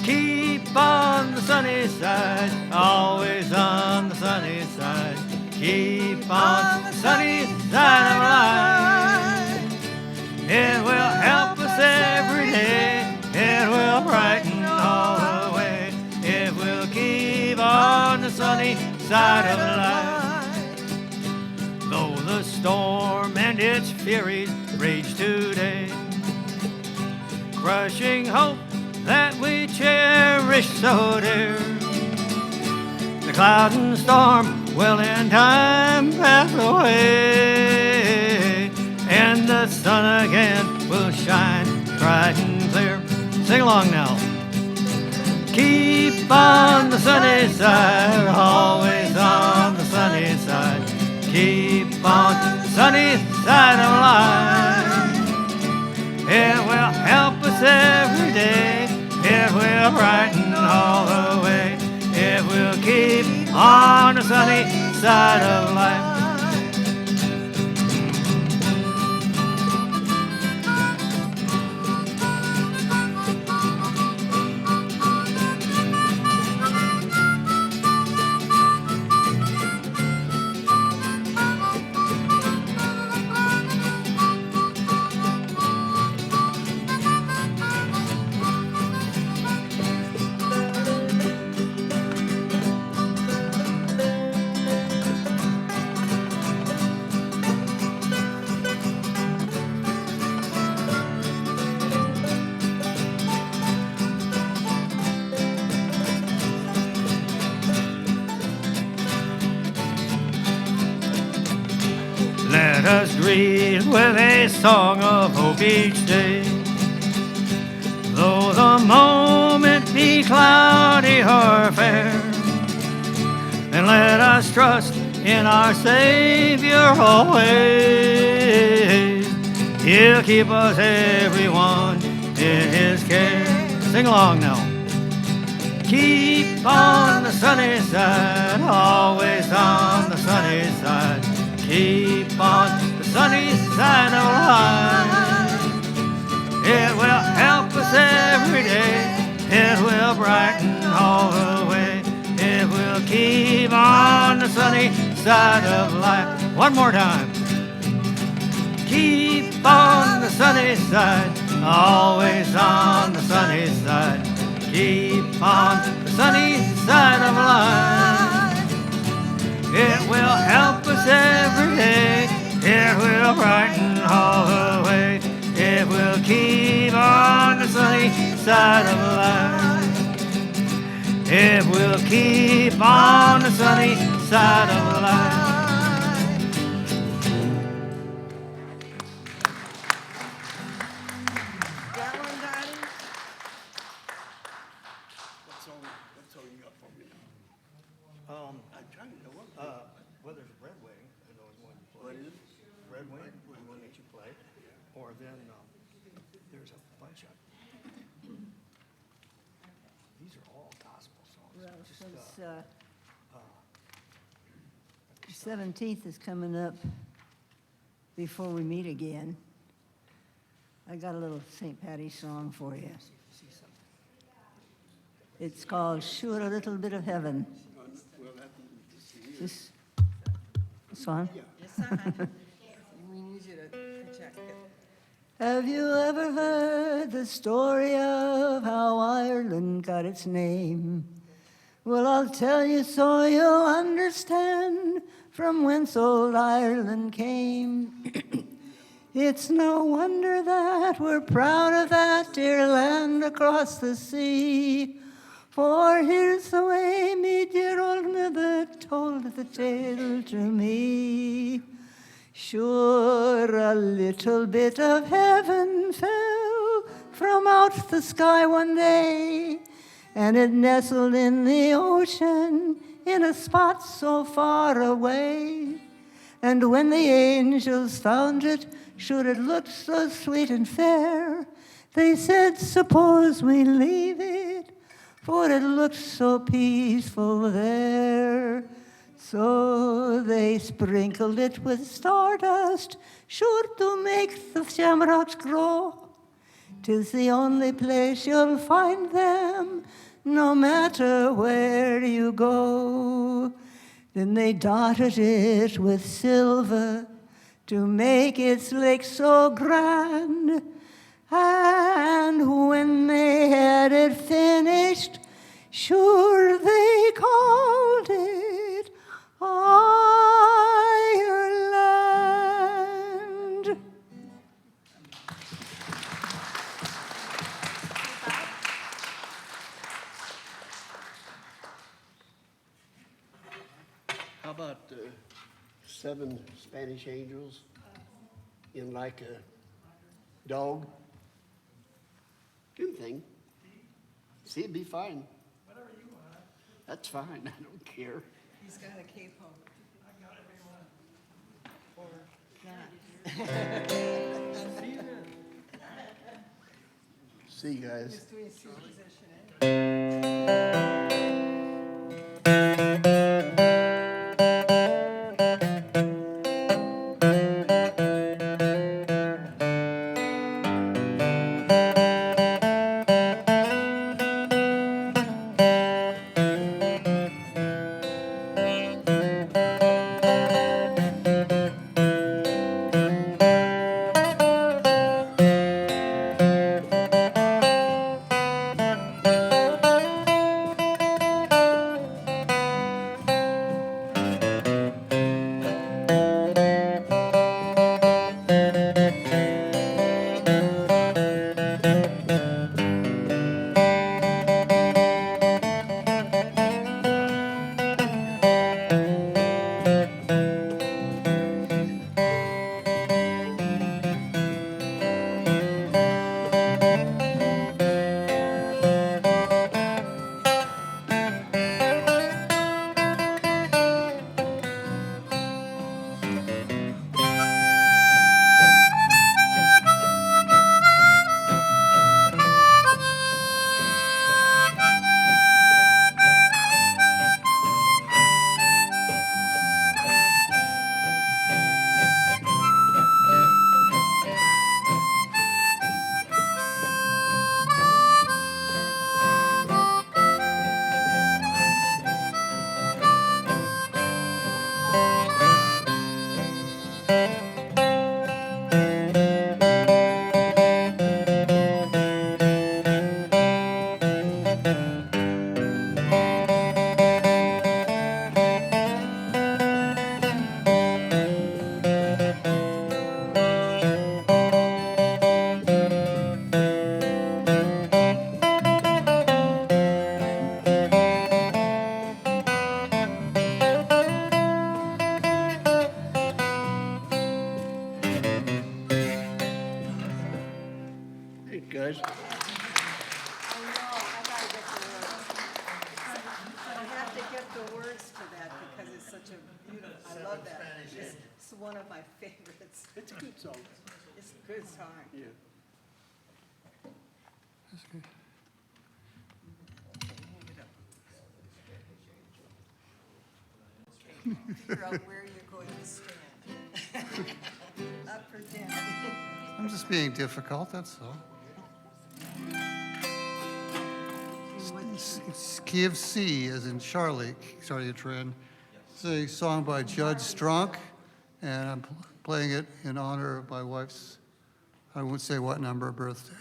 Keep on the sunny side, always on the sunny side. Keep on the sunny side of life. It will help us every day. It will brighten all the way. It will keep on the sunny side of life. Though the storm and its furies rage today, crushing hope that we cherish so dear, the cloud and storm will in time pass away, and the sun again will shine bright and clear. Sing along now. Keep on the sunny side, always on the sunny side. Keep on the sunny side of life. It will help us every day. It will brighten all the way. It will keep on the sunny side of life. Let us greet with a song of hope each day. Though the moment be cloudy or fair, and let us trust in our Savior always. He'll keep us everyone in His care. Sing along now. Keep on the sunny side, always on the sunny side. Keep on the sunny side of life. It will help us every day. It will brighten all the way. It will keep on the sunny side of life. One more time. Keep on the sunny side, always on the sunny side. Keep on the sunny side of life. It will help us every day. It will brighten all the way. It will keep on the sunny side of life. It will keep on the sunny side of life. Whether it's Red Wing, I know is one you play. What is it? Red Wing, one that you play. Or then there's a bunch of. These are all gospel songs. Well, Just, since the 17th is coming up before we meet again, I got a little St. Patty's song for you. see something. It's called Sure a Little Bit of Heaven. This one? Yes, we need you to project it. Have you ever heard the story of how Ireland got its name? Well, I'll tell you so you'll understand from whence old Ireland came. It's no wonder that we're proud of that dear land across the sea. For here's the way me dear old mother told the tale to me. Sure, a little bit of heaven fell from out the sky one day, and it nestled in the ocean in a spot so far away. And when the angels found it, sure it looked so sweet and fair, they said, suppose we leave it, for it looked so peaceful there. So they sprinkled it with stardust, sure to make the shamrocks grow. 'Tis the only place you'll find them, no matter where you go. Then they dotted it with silver to make its lake so grand. And when they had it finished, sure they called it Ireland. How about 7 Spanish angels in like a dog? Good thing. See, it'd be fine. Whatever you want. That's fine. I don't care. He's got a capo. See you guys. Just doing C position, eh? Hey, guys. I have to get the words to that because it's such a beautiful, I love that. It's one of my favorites. It's a good song. It's a good song. Yeah. Figure out where you're going to stand. Up or down. I'm just being difficult, that's all. Key of C, as in Charlie Trin. It's a song by Judd Strunk, and I'm playing it in honor of my wife's I won't say what number birthday.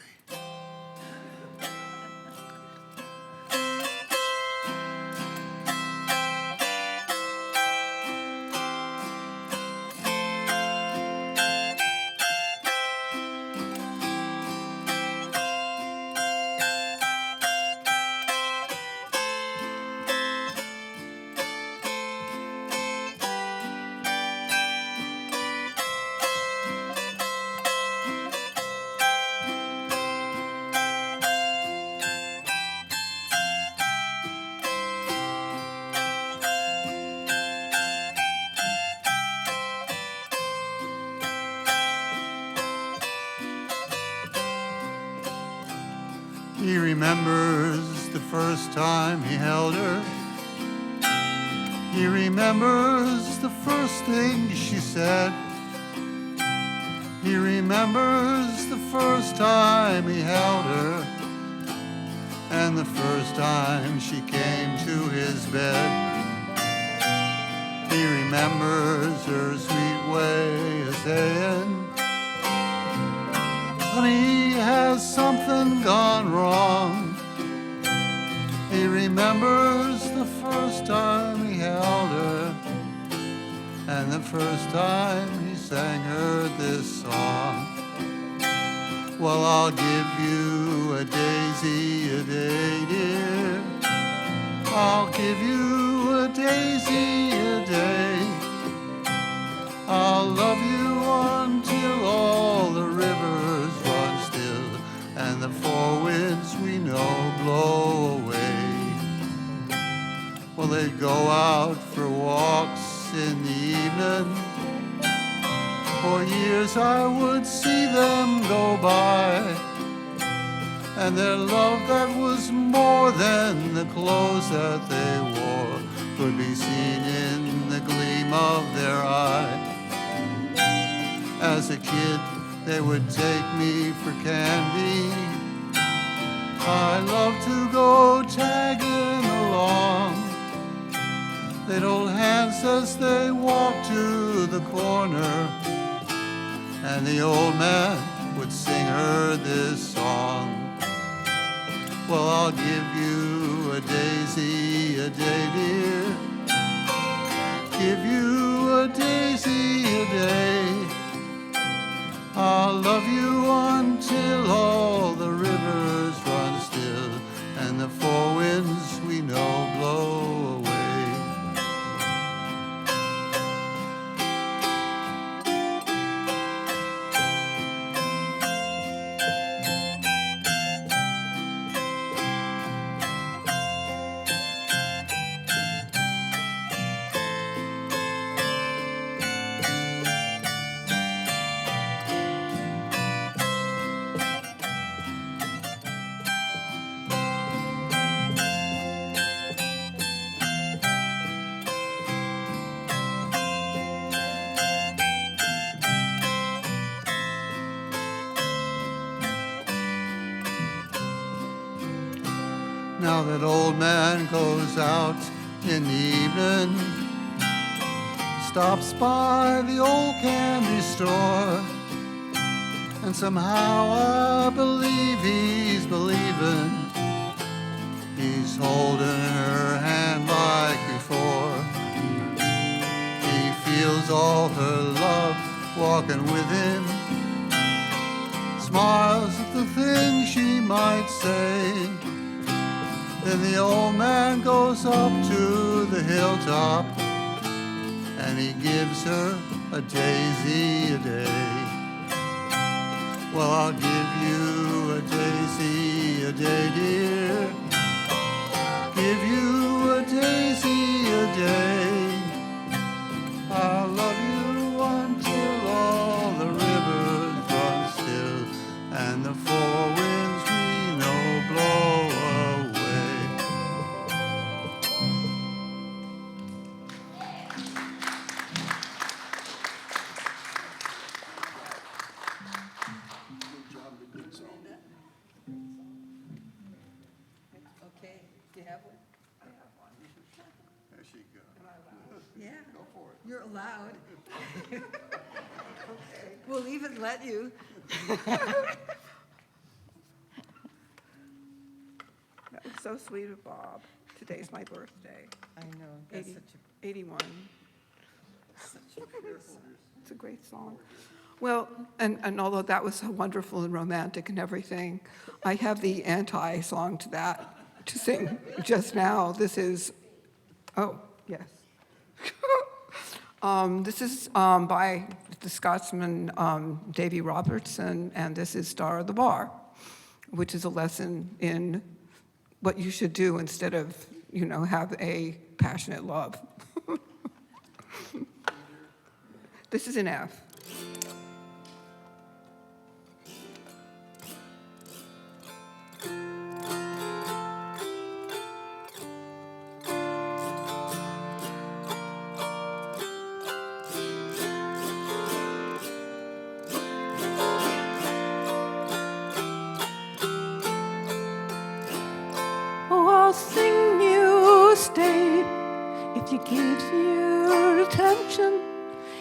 He remembers the first time he held her. He remembers the first thing she said. He remembers the first time he held her, and the first time she came to his bed. He remembers her sweet way of saying, "Honey, has something gone wrong?" He remembers the first time he held her, and the first time he sang her this song. Well, I'll give you a daisy a day, dear. I'll give you a daisy a day. I'll love you until all the rivers run still and the four winds we know blow away. Well, they'd go out for walks in the evening. For years I would see them go by, and their love that was more than the clothes that they wore could be seen in the gleam of their eye. As a kid, they would take me for candy. I loved to go tagging along. They'd hold hands as they walked to the corner, and the old man would sing her this song. Well, I'll give you a daisy a day, dear. Give you a daisy a day. I'll love you until all the rivers run still and the four winds we know blow away. Now that old man goes out in the evening, stops by the old candy store, and somehow I believe he's believing. He's holding her hand like before. He feels all her love walking with him, smiles at the things she might say. Then the old man goes up to the hilltop, and he gives her a daisy a day. Well, I'll give you a daisy a day, dear. Give you a daisy a day. I'll love you until all the rivers run still and the four winds we know blow away. Okay, do you have one? There she goes. Yeah. Go for it. You're allowed. We'll even let you. That was so sweet of Bob. Today's my birthday, I know, that's 80 such 81. It's a great song. Well, and although that was so wonderful and romantic and everything, I have the anti-song to that to sing just now. This is, oh, yes. This is by the Scotsman Davy Robertson, and this is Star of the Bar, which is a lesson in what you should do instead of, have a passionate love. This is in F. Oh, I'll sing you a stay if you give your attention.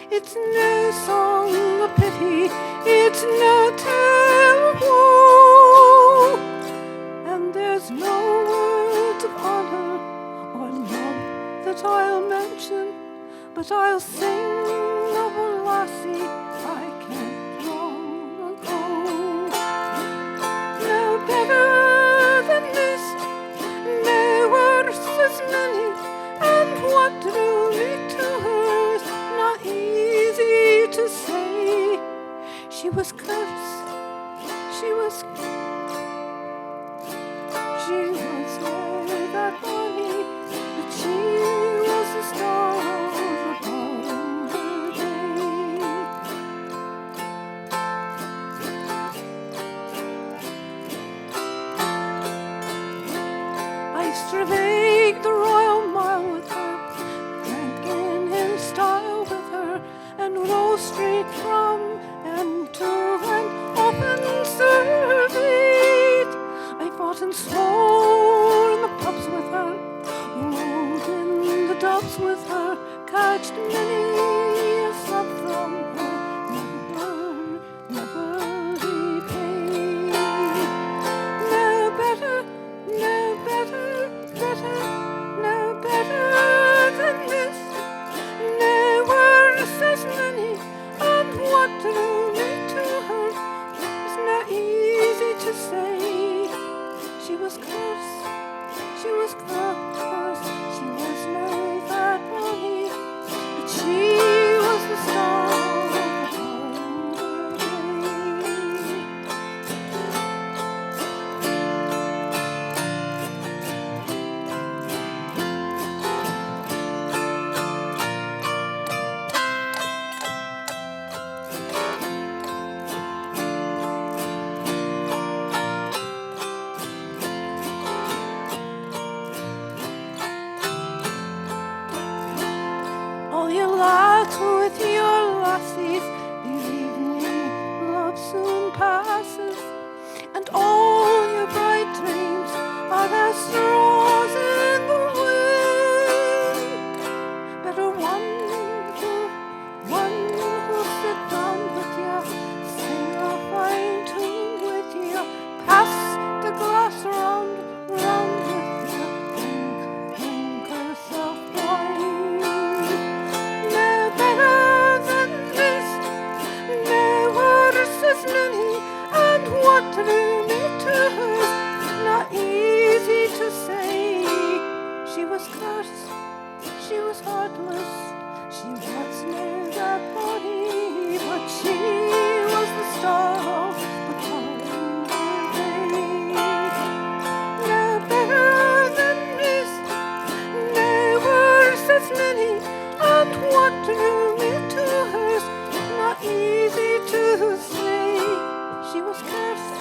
It's no song of pity, it's no tale of woe, and there's no words of honor or love that I'll mention, but I'll sing of a lassie I kent long ago. No better than this, no worse as many, and what drew me to her's not easy to say. She was cursed, she was never that bonny, but she was the star upon her day. I surveyed the Royal Mile with her, drank in style with her, and rose straight from and to and often surveyed. I fought and swore in the pubs with her, rode in the dubs with her, catched many a sub from her, never repaid. No better, no better, no better than this, no worse as many, and what drew me to her is not easy to say. She was cursed, she was cursed, she was never bonny, but she was the star of the day. All your lads with your lassies, believe me, love soon passes, and all your bright dreams are as straws in the wind. Better one who'll sit down with you, sing a fine tune with you, pass the glass round with you, drink herself wine. No better than this, no worse as many, and what drew me to her, not easy to say. She was cursed, she was heartless, she was never body, but she was the star of the day. No better than this, no worse as many, and what drew me to her, not easy to say. She was cursed,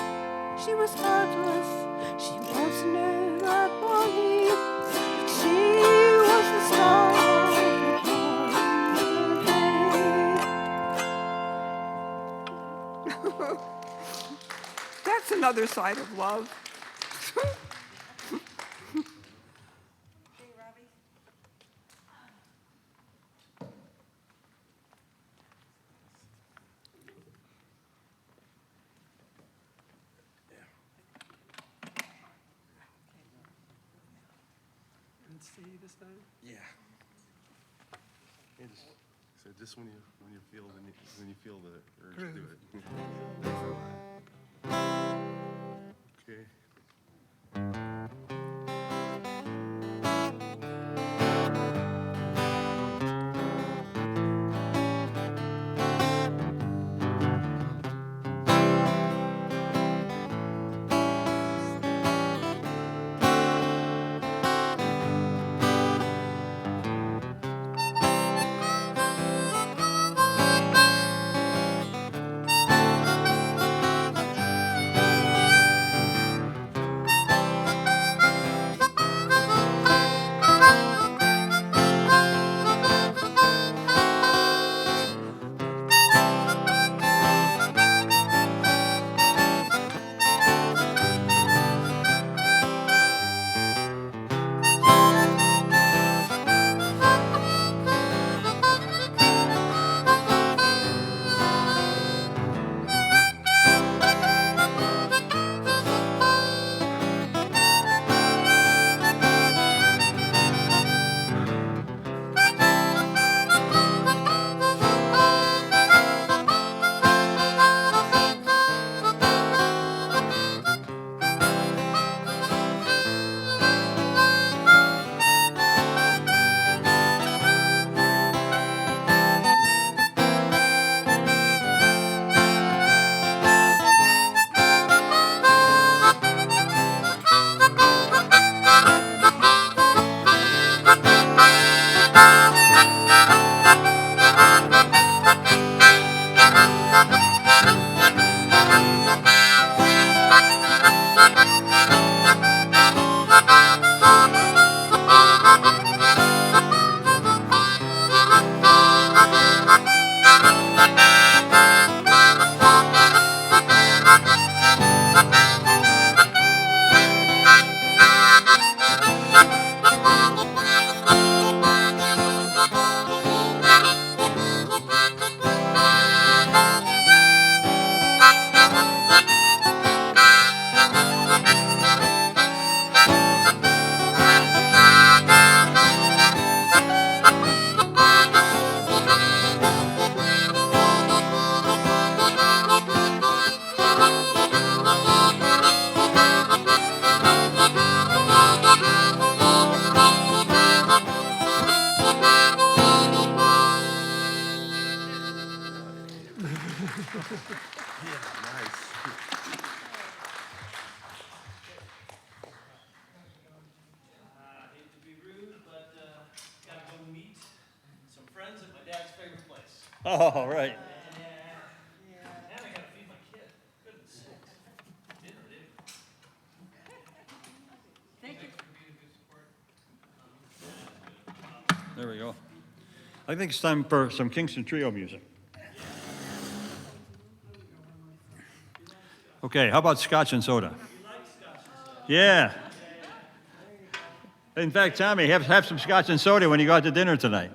she was heartless, she was never bonny, but she was the star of the day. That's another side of love. C this time? Yeah. Yeah, so just when you feel the urge to do it. Thanks a lot. Okay. Hate to be rude, but gotta go meet some friends at my dad's favorite place. Oh, right. And I gotta feed my kid. Goodness sakes. Dinner, dude. Thank you. There we go. I think it's time for some Kingston Trio music. Okay, how about Scotch and soda? Yeah. In fact, Tommy, have some Scotch and soda when you go out to dinner tonight.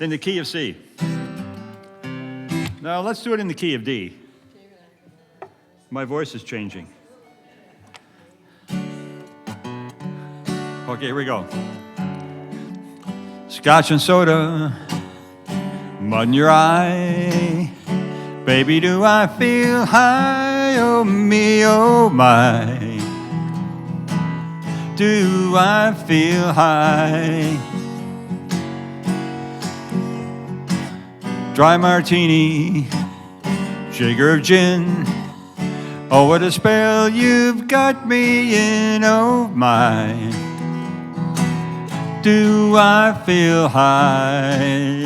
In the key of C. Now, let's do it in the key of D. My voice is changing. Okay, here we go. Scotch and soda, mud in your eye. Baby, do I feel high? Oh me, oh my. Do I feel high? Dry martini, jigger of gin. Oh, what a spell you've got me in, oh my. Do I feel high?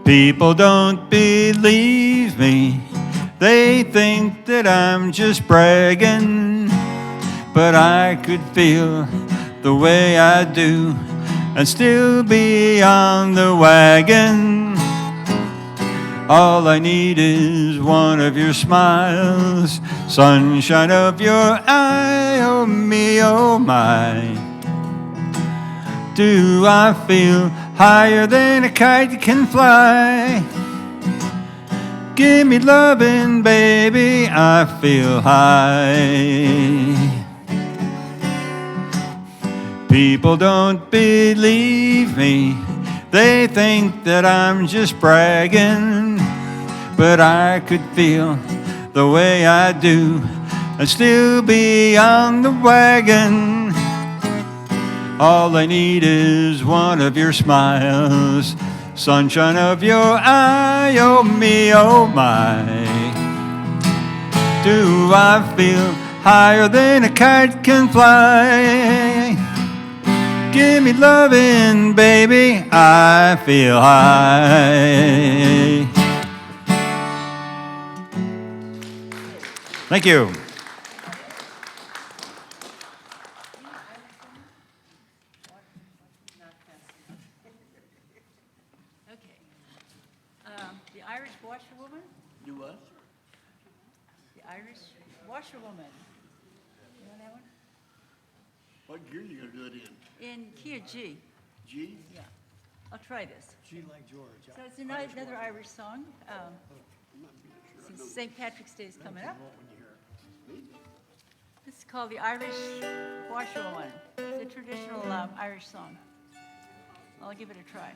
People don't believe me. They think that I'm just bragging. But I could feel the way I do and still be on the wagon. All I need is one of your smiles, sunshine of your eye, oh me, oh my. Do I feel higher than a kite can fly? Give me lovin', baby, I feel high. People don't believe me. They think that I'm just bragging. But I could feel the way I do and still be on the wagon. All I need is one of your smiles, sunshine of your eye, oh me, oh my. Do I feel higher than a kite can fly? Give me lovin', baby, I feel high. Thank you. Okay. The Irish Washerwoman? You what? The Irish Washerwoman. You know that one? What gear you gonna do it in? In key of G. G? Yeah. I'll try this. G like George. So it's another Irish song. Since St. Patrick's Day is coming up. This is called the Irish Washerwoman. It's a traditional Irish song. I'll give it a try.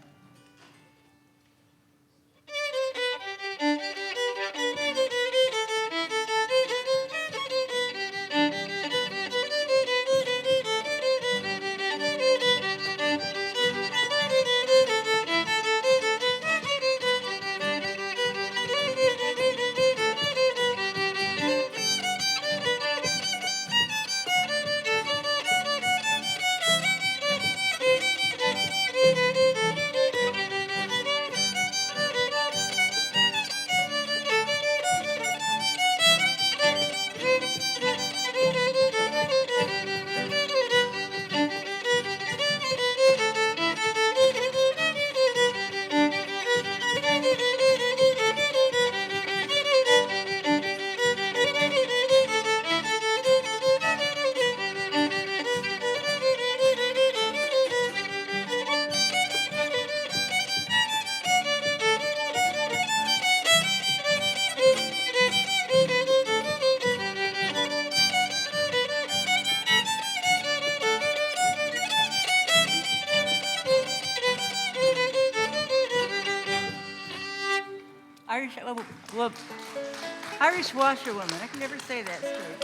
Irish Washerwoman. I can never say that straight.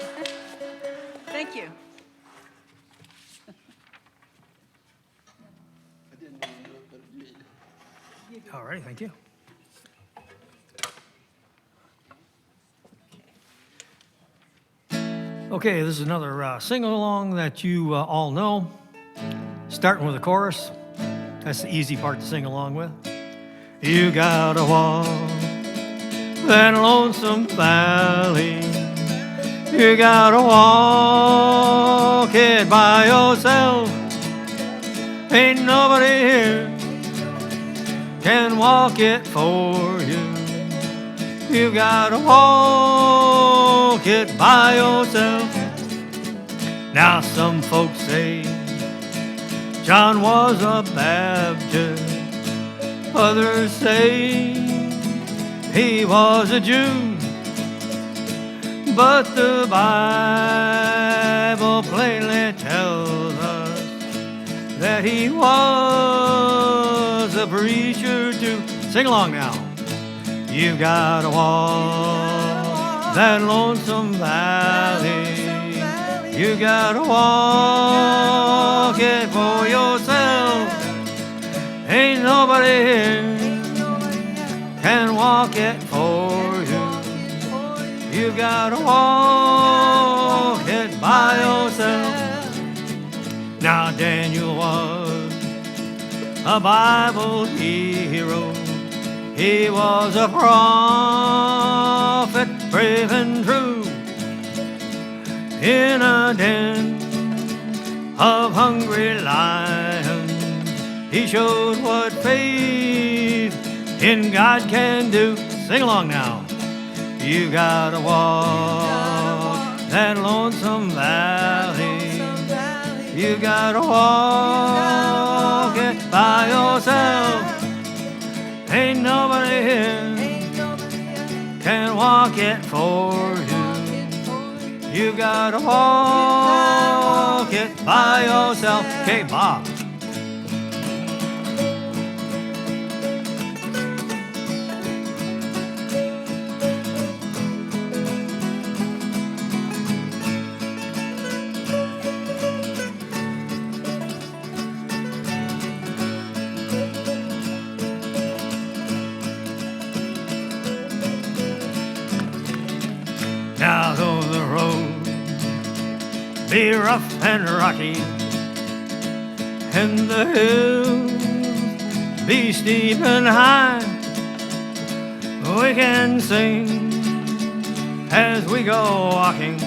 Thank you. All right, thank you. Okay, this is another sing-along that you all know. Starting with the chorus. That's the easy part to sing along with. You gotta walk that lonesome valley. You gotta walk it by yourself. Ain't nobody here can walk it for you. You gotta walk it by yourself. Now some folks say John was a Baptist. Others say he was a Jew. But the Bible plainly tells us that he was a preacher too. Sing along now. You gotta walk that lonesome valley. You gotta walk it for yourself. Ain't nobody here can walk it for you. You gotta walk it by yourself. Now Daniel was a Bible hero. He was a prophet, brave and true. In a den of hungry lions, he showed what faith in God can do. Sing along now. You gotta walk that lonesome valley. You gotta walk it by yourself. Ain't nobody here can walk it for you. You gotta walk it by yourself. Okay, Bob. Now though the road be rough and rocky, and the hills be steep and high, we can sing as we go walking,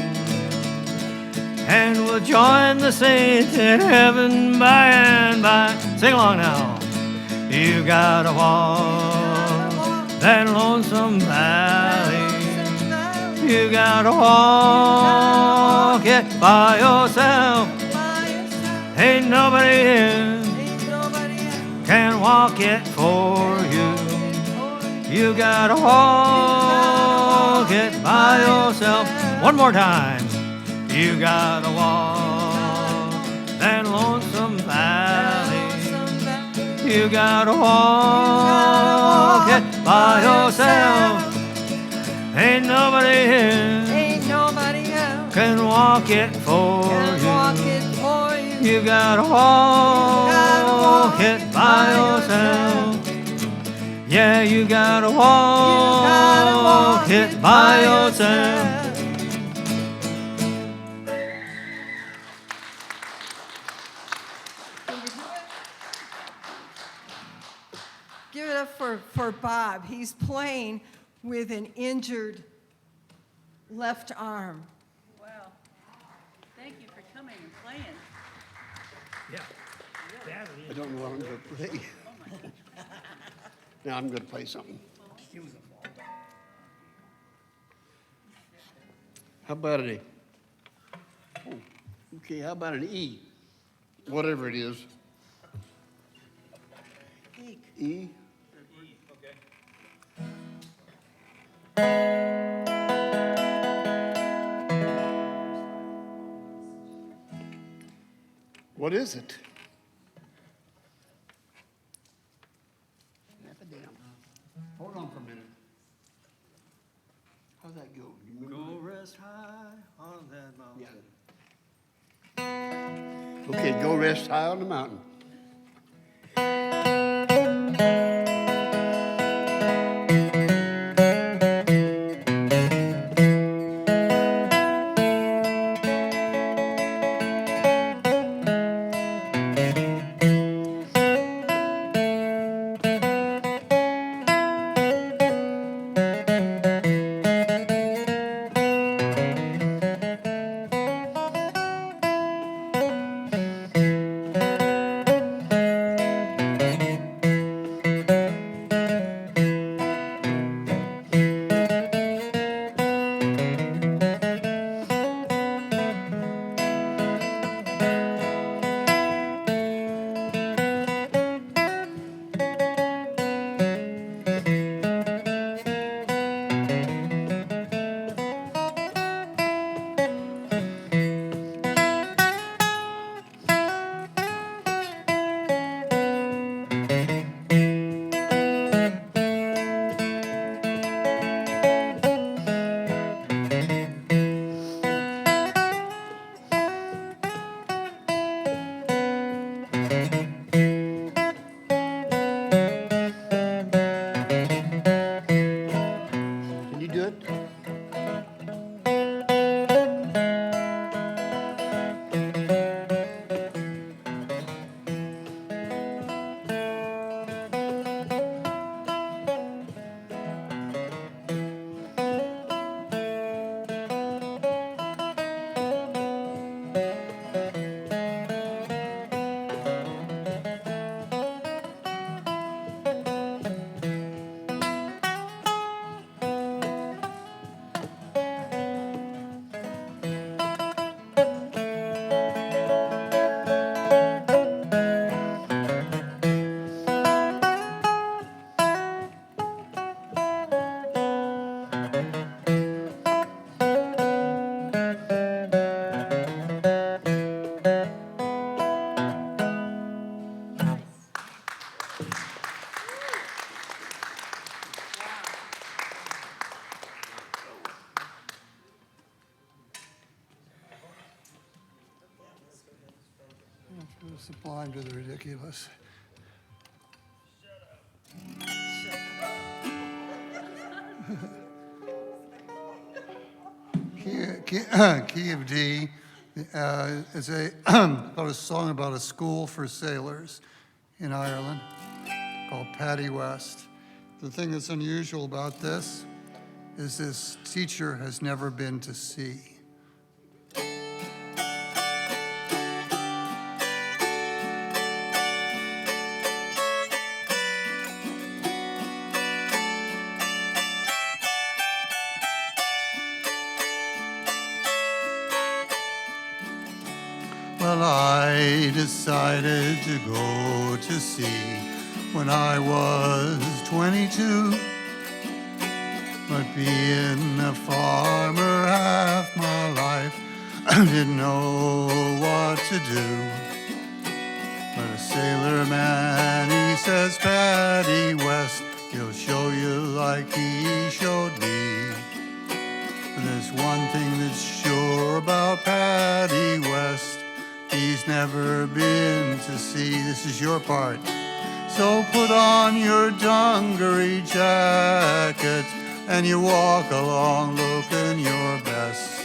and we'll join the saints in heaven by and by. Sing along now. You gotta walk that lonesome valley. You gotta walk it by yourself. Ain't nobody here can walk it for you. You gotta walk it by yourself. One more time. You gotta walk that lonesome valley. You gotta walk it by yourself. Ain't nobody here can walk it for you. You gotta walk it by yourself. Yeah, you gotta walk it by yourself. Give it up for Bob. He's playing with an injured left arm. Wow. Thank you for coming and playing. I don't know what I'm going to play. Now I'm going to play something. How about an A? Okay, how about an E? Whatever it is. E? What is it? Hold on for a minute. How's that go? You remember? Go rest high on that mountain. Yeah. Okay, go rest high on the mountain. the sublime to the ridiculous. Key of D is about a song about a school for sailors in Ireland called Paddy West. The thing that's unusual about this is this teacher has never been to sea. Well, I decided to go to sea when I was 22. But being a farmer half my life, I didn't know what to do. But a sailor man, he says, Paddy West, he'll show you like he showed me. But there's one thing that's sure about Paddy West, he's never been to sea. This is your part. So put on your dungaree jacket and you walk along looking your best.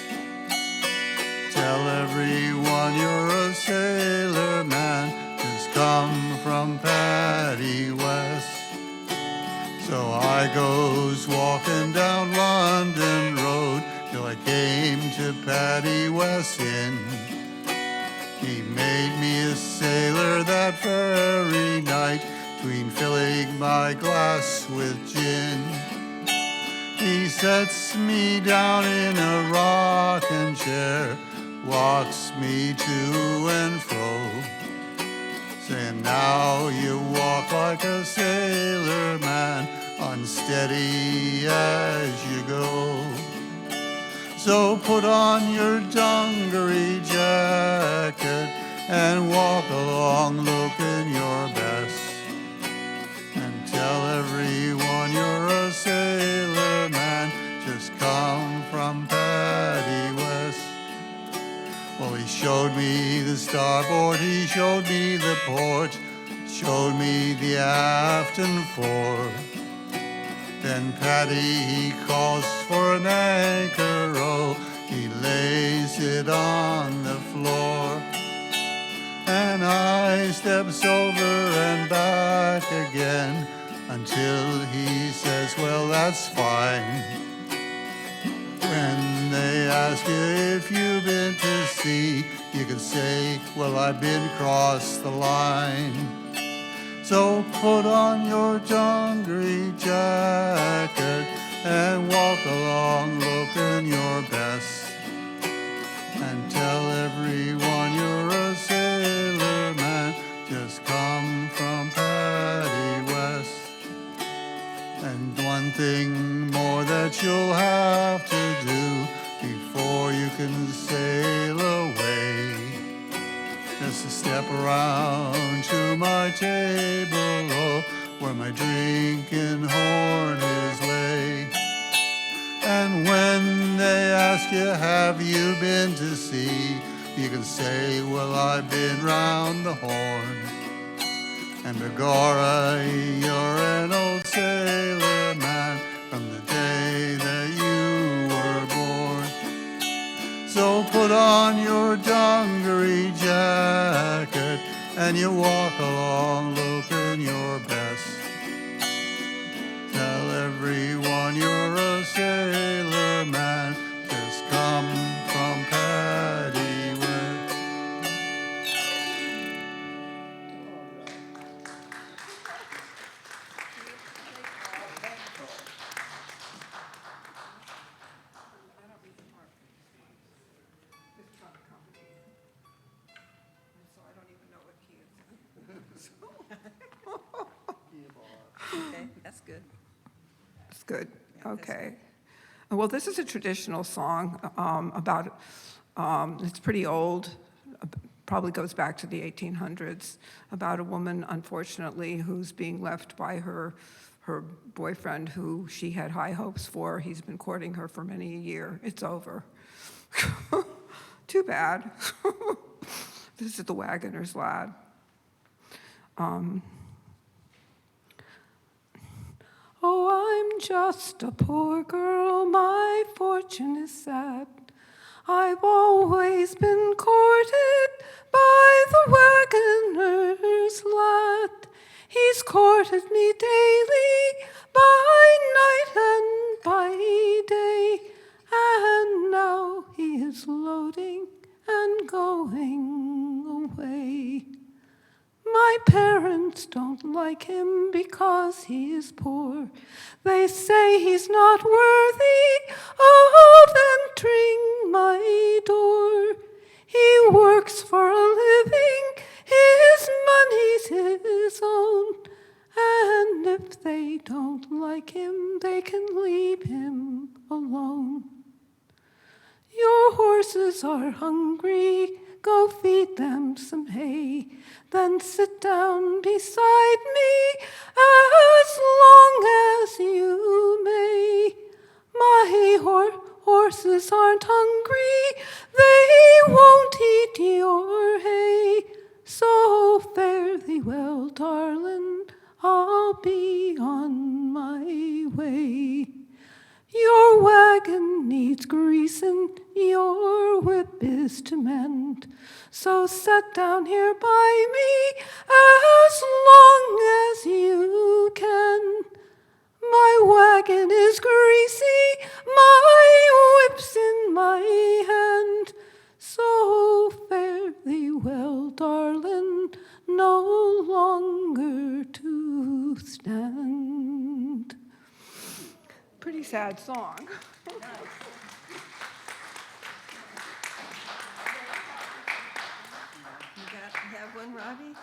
Tell everyone you're a sailor man, just come from Paddy West. So I goes walking down London Road till I came to Paddy West Inn. He made me a sailor that very night, between filling my glass with gin. He sets me down in a rocking chair, walks me to and fro, saying, now you walk like a sailor man, unsteady as you go. So put on your dungaree jacket and walk along looking your best. And tell everyone you're a sailor man, just come from Paddy West. Well, he showed me the starboard, he showed me the port, showed me the aft and fore. Then Paddy, he calls for an anchor roll, he lays it on the floor. And I steps over and back again until he says, well, that's fine. When they ask you if you've been to sea, you can say, well, I've been across the line. So put on your dungaree jacket and walk along looking your best. And tell everyone you're a sailor man, just come from Paddy West. And one thing more that you'll have to do before you can sail away, just to step around to my table, oh, where my drinking horn is laid. And when they ask you, have you been to sea, you can say, well, I've been round the horn. And begorra, you're an old sailor man from the day that you were born. So put on your dungaree jacket and you walk along looking your best. Tell everyone you're a sailor man, just come from Paddy West. Okay, that's good. It's good, okay. Well, this is a traditional song about, it's pretty old, probably goes back to the 1800s, about a woman, unfortunately, who's being left by her boyfriend who she had high hopes for. He's been courting her for many a year. It's over. Too bad. This is the Wagoner's Lad. Oh, I'm just a poor girl, my fortune is sad. I've always been courted by the wagoner's lad. He's courted me daily, by night and by day, and now he is loading and going away. My parents don't like him because he is poor. They say he's not worthy of entering my door. He works for a living, his money's his own, and if they don't like him, they can leave him alone. Your horses are hungry, go feed them some hay, then sit down beside me as long as you may. My horses aren't hungry, they won't eat your hay. So fare thee well, darling, I'll be on my way. Your wagon needs greasing, your whip is to mend. So sit down here by me as long as you can. My wagon is greasy, my whip's in my hand. So fare thee well, darling, no longer to stand. Pretty sad song. You have one, Robbie?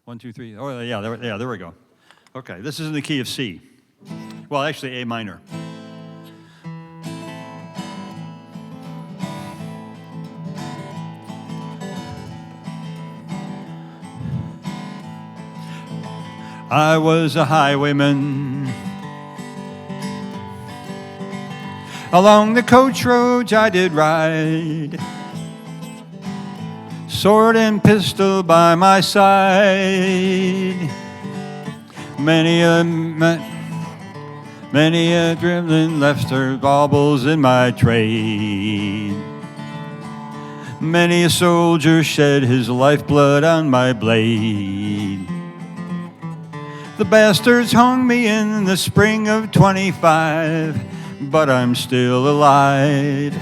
One, two, three. Oh, yeah, there we go. Okay, this is in the key of C. Well, actually, A minor. I was a highwayman. Along the coach roads I did ride, sword and pistol by my side. Many a dribbling left her baubles in my trade. Many a soldier shed his lifeblood on my blade. The bastards hung me in the spring of 25, but I'm still alive.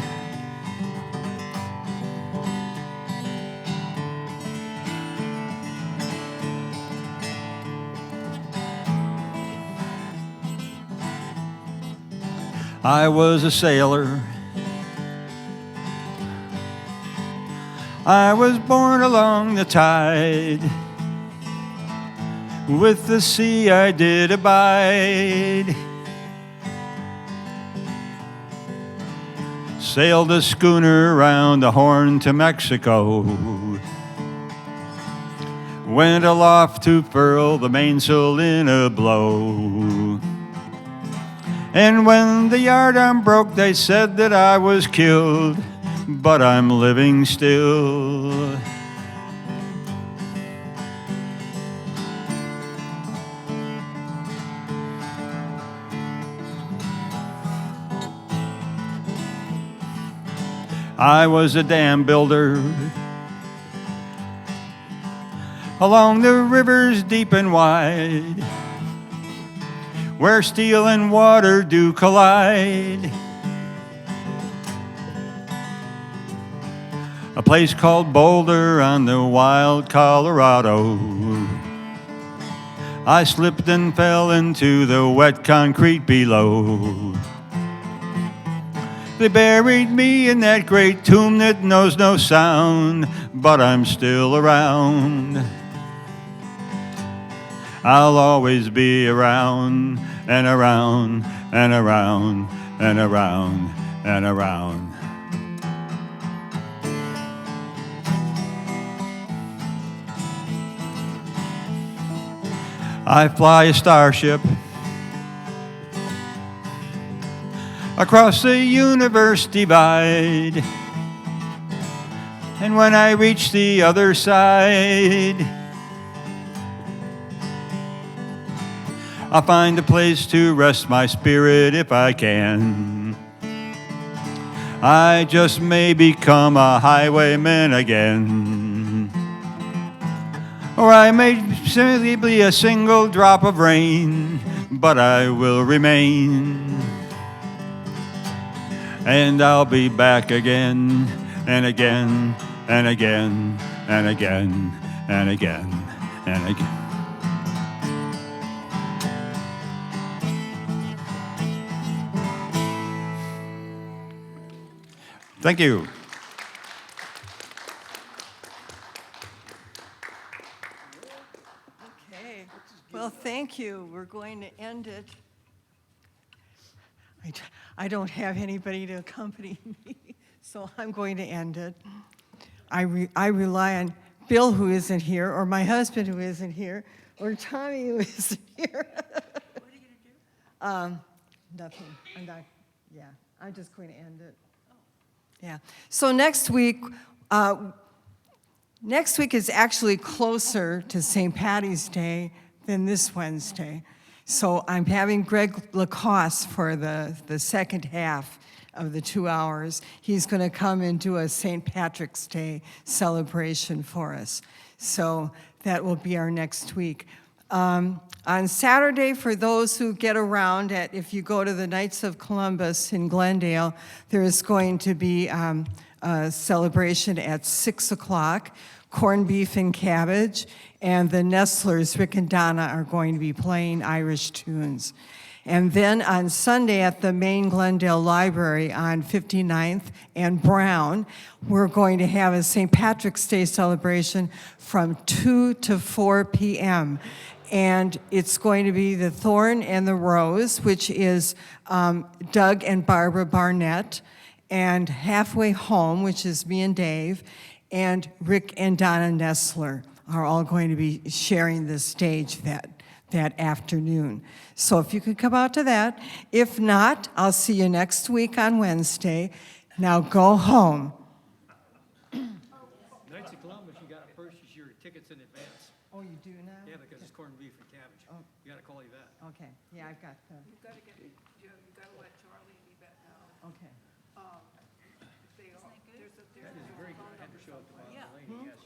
I was a sailor. I was born along the tide. With the sea I did abide. Sailed a schooner round the Horn to Mexico. Went aloft to furl the mainsail in a blow. And when the yardarm broke, they said that I was killed, but I'm living still. I was a dam builder along the rivers deep and wide, where steel and water do collide. A place called Boulder on the wild Colorado. I slipped and fell into the wet concrete below. They buried me in that great tomb that knows no sound, but I'm still around. I'll always be around and around and around and around and around. I fly a starship across the universe divide, and when I reach the other side, I'll find a place to rest my spirit if I can. I just may become a highwayman again, or I may simply be a single drop of rain, but I will remain. And I'll be back again and again and again and again and again and again. Thank you. Okay, well, thank you. We're going to end it. I don't have anybody to accompany me, so I'm going to end it. I rely on Bill, who isn't here, or my husband, who isn't here, or Tommy, who isn't here. What are you gonna do? Nothing. I'm not, yeah, I'm just going to end it. Yeah. So next week is actually closer to St. Patty's Day than this Wednesday. So I'm having Greg Lacoste for the second half of the 2 hours. He's going to come and do a St. Patrick's Day celebration for us. So that will be our next week. On Saturday, for those who get around, if you go to the Knights of Columbus in Glendale, there is going to be a celebration at 6 o'clock, corned beef and cabbage, and the Nestlers, Rick and Donna, are going to be playing Irish tunes. And then on Sunday at the main Glendale Library on 59th and Brown, we're going to have a St. Patrick's Day celebration from 2 to 4 p.m. And it's going to be the Thorn and the Rose, which is Doug and Barbara Barnett, and Halfway Home, which is me and Dave, and Rick and Donna Nestler are all going to be sharing the stage that afternoon. So if you could come out to that. If not, I'll see you next week on Wednesday. Now go home. Knights of Columbus, you gotta purchase your tickets in advance. Oh, you do now? Yeah, because it's corned beef and cabbage. Oh. You gotta call Yvette. Okay, yeah, I've got the, You gotta let Charlie and Yvette know. okay. They all, there's a, That is very good. I had to show up to Bob Delaney, yes.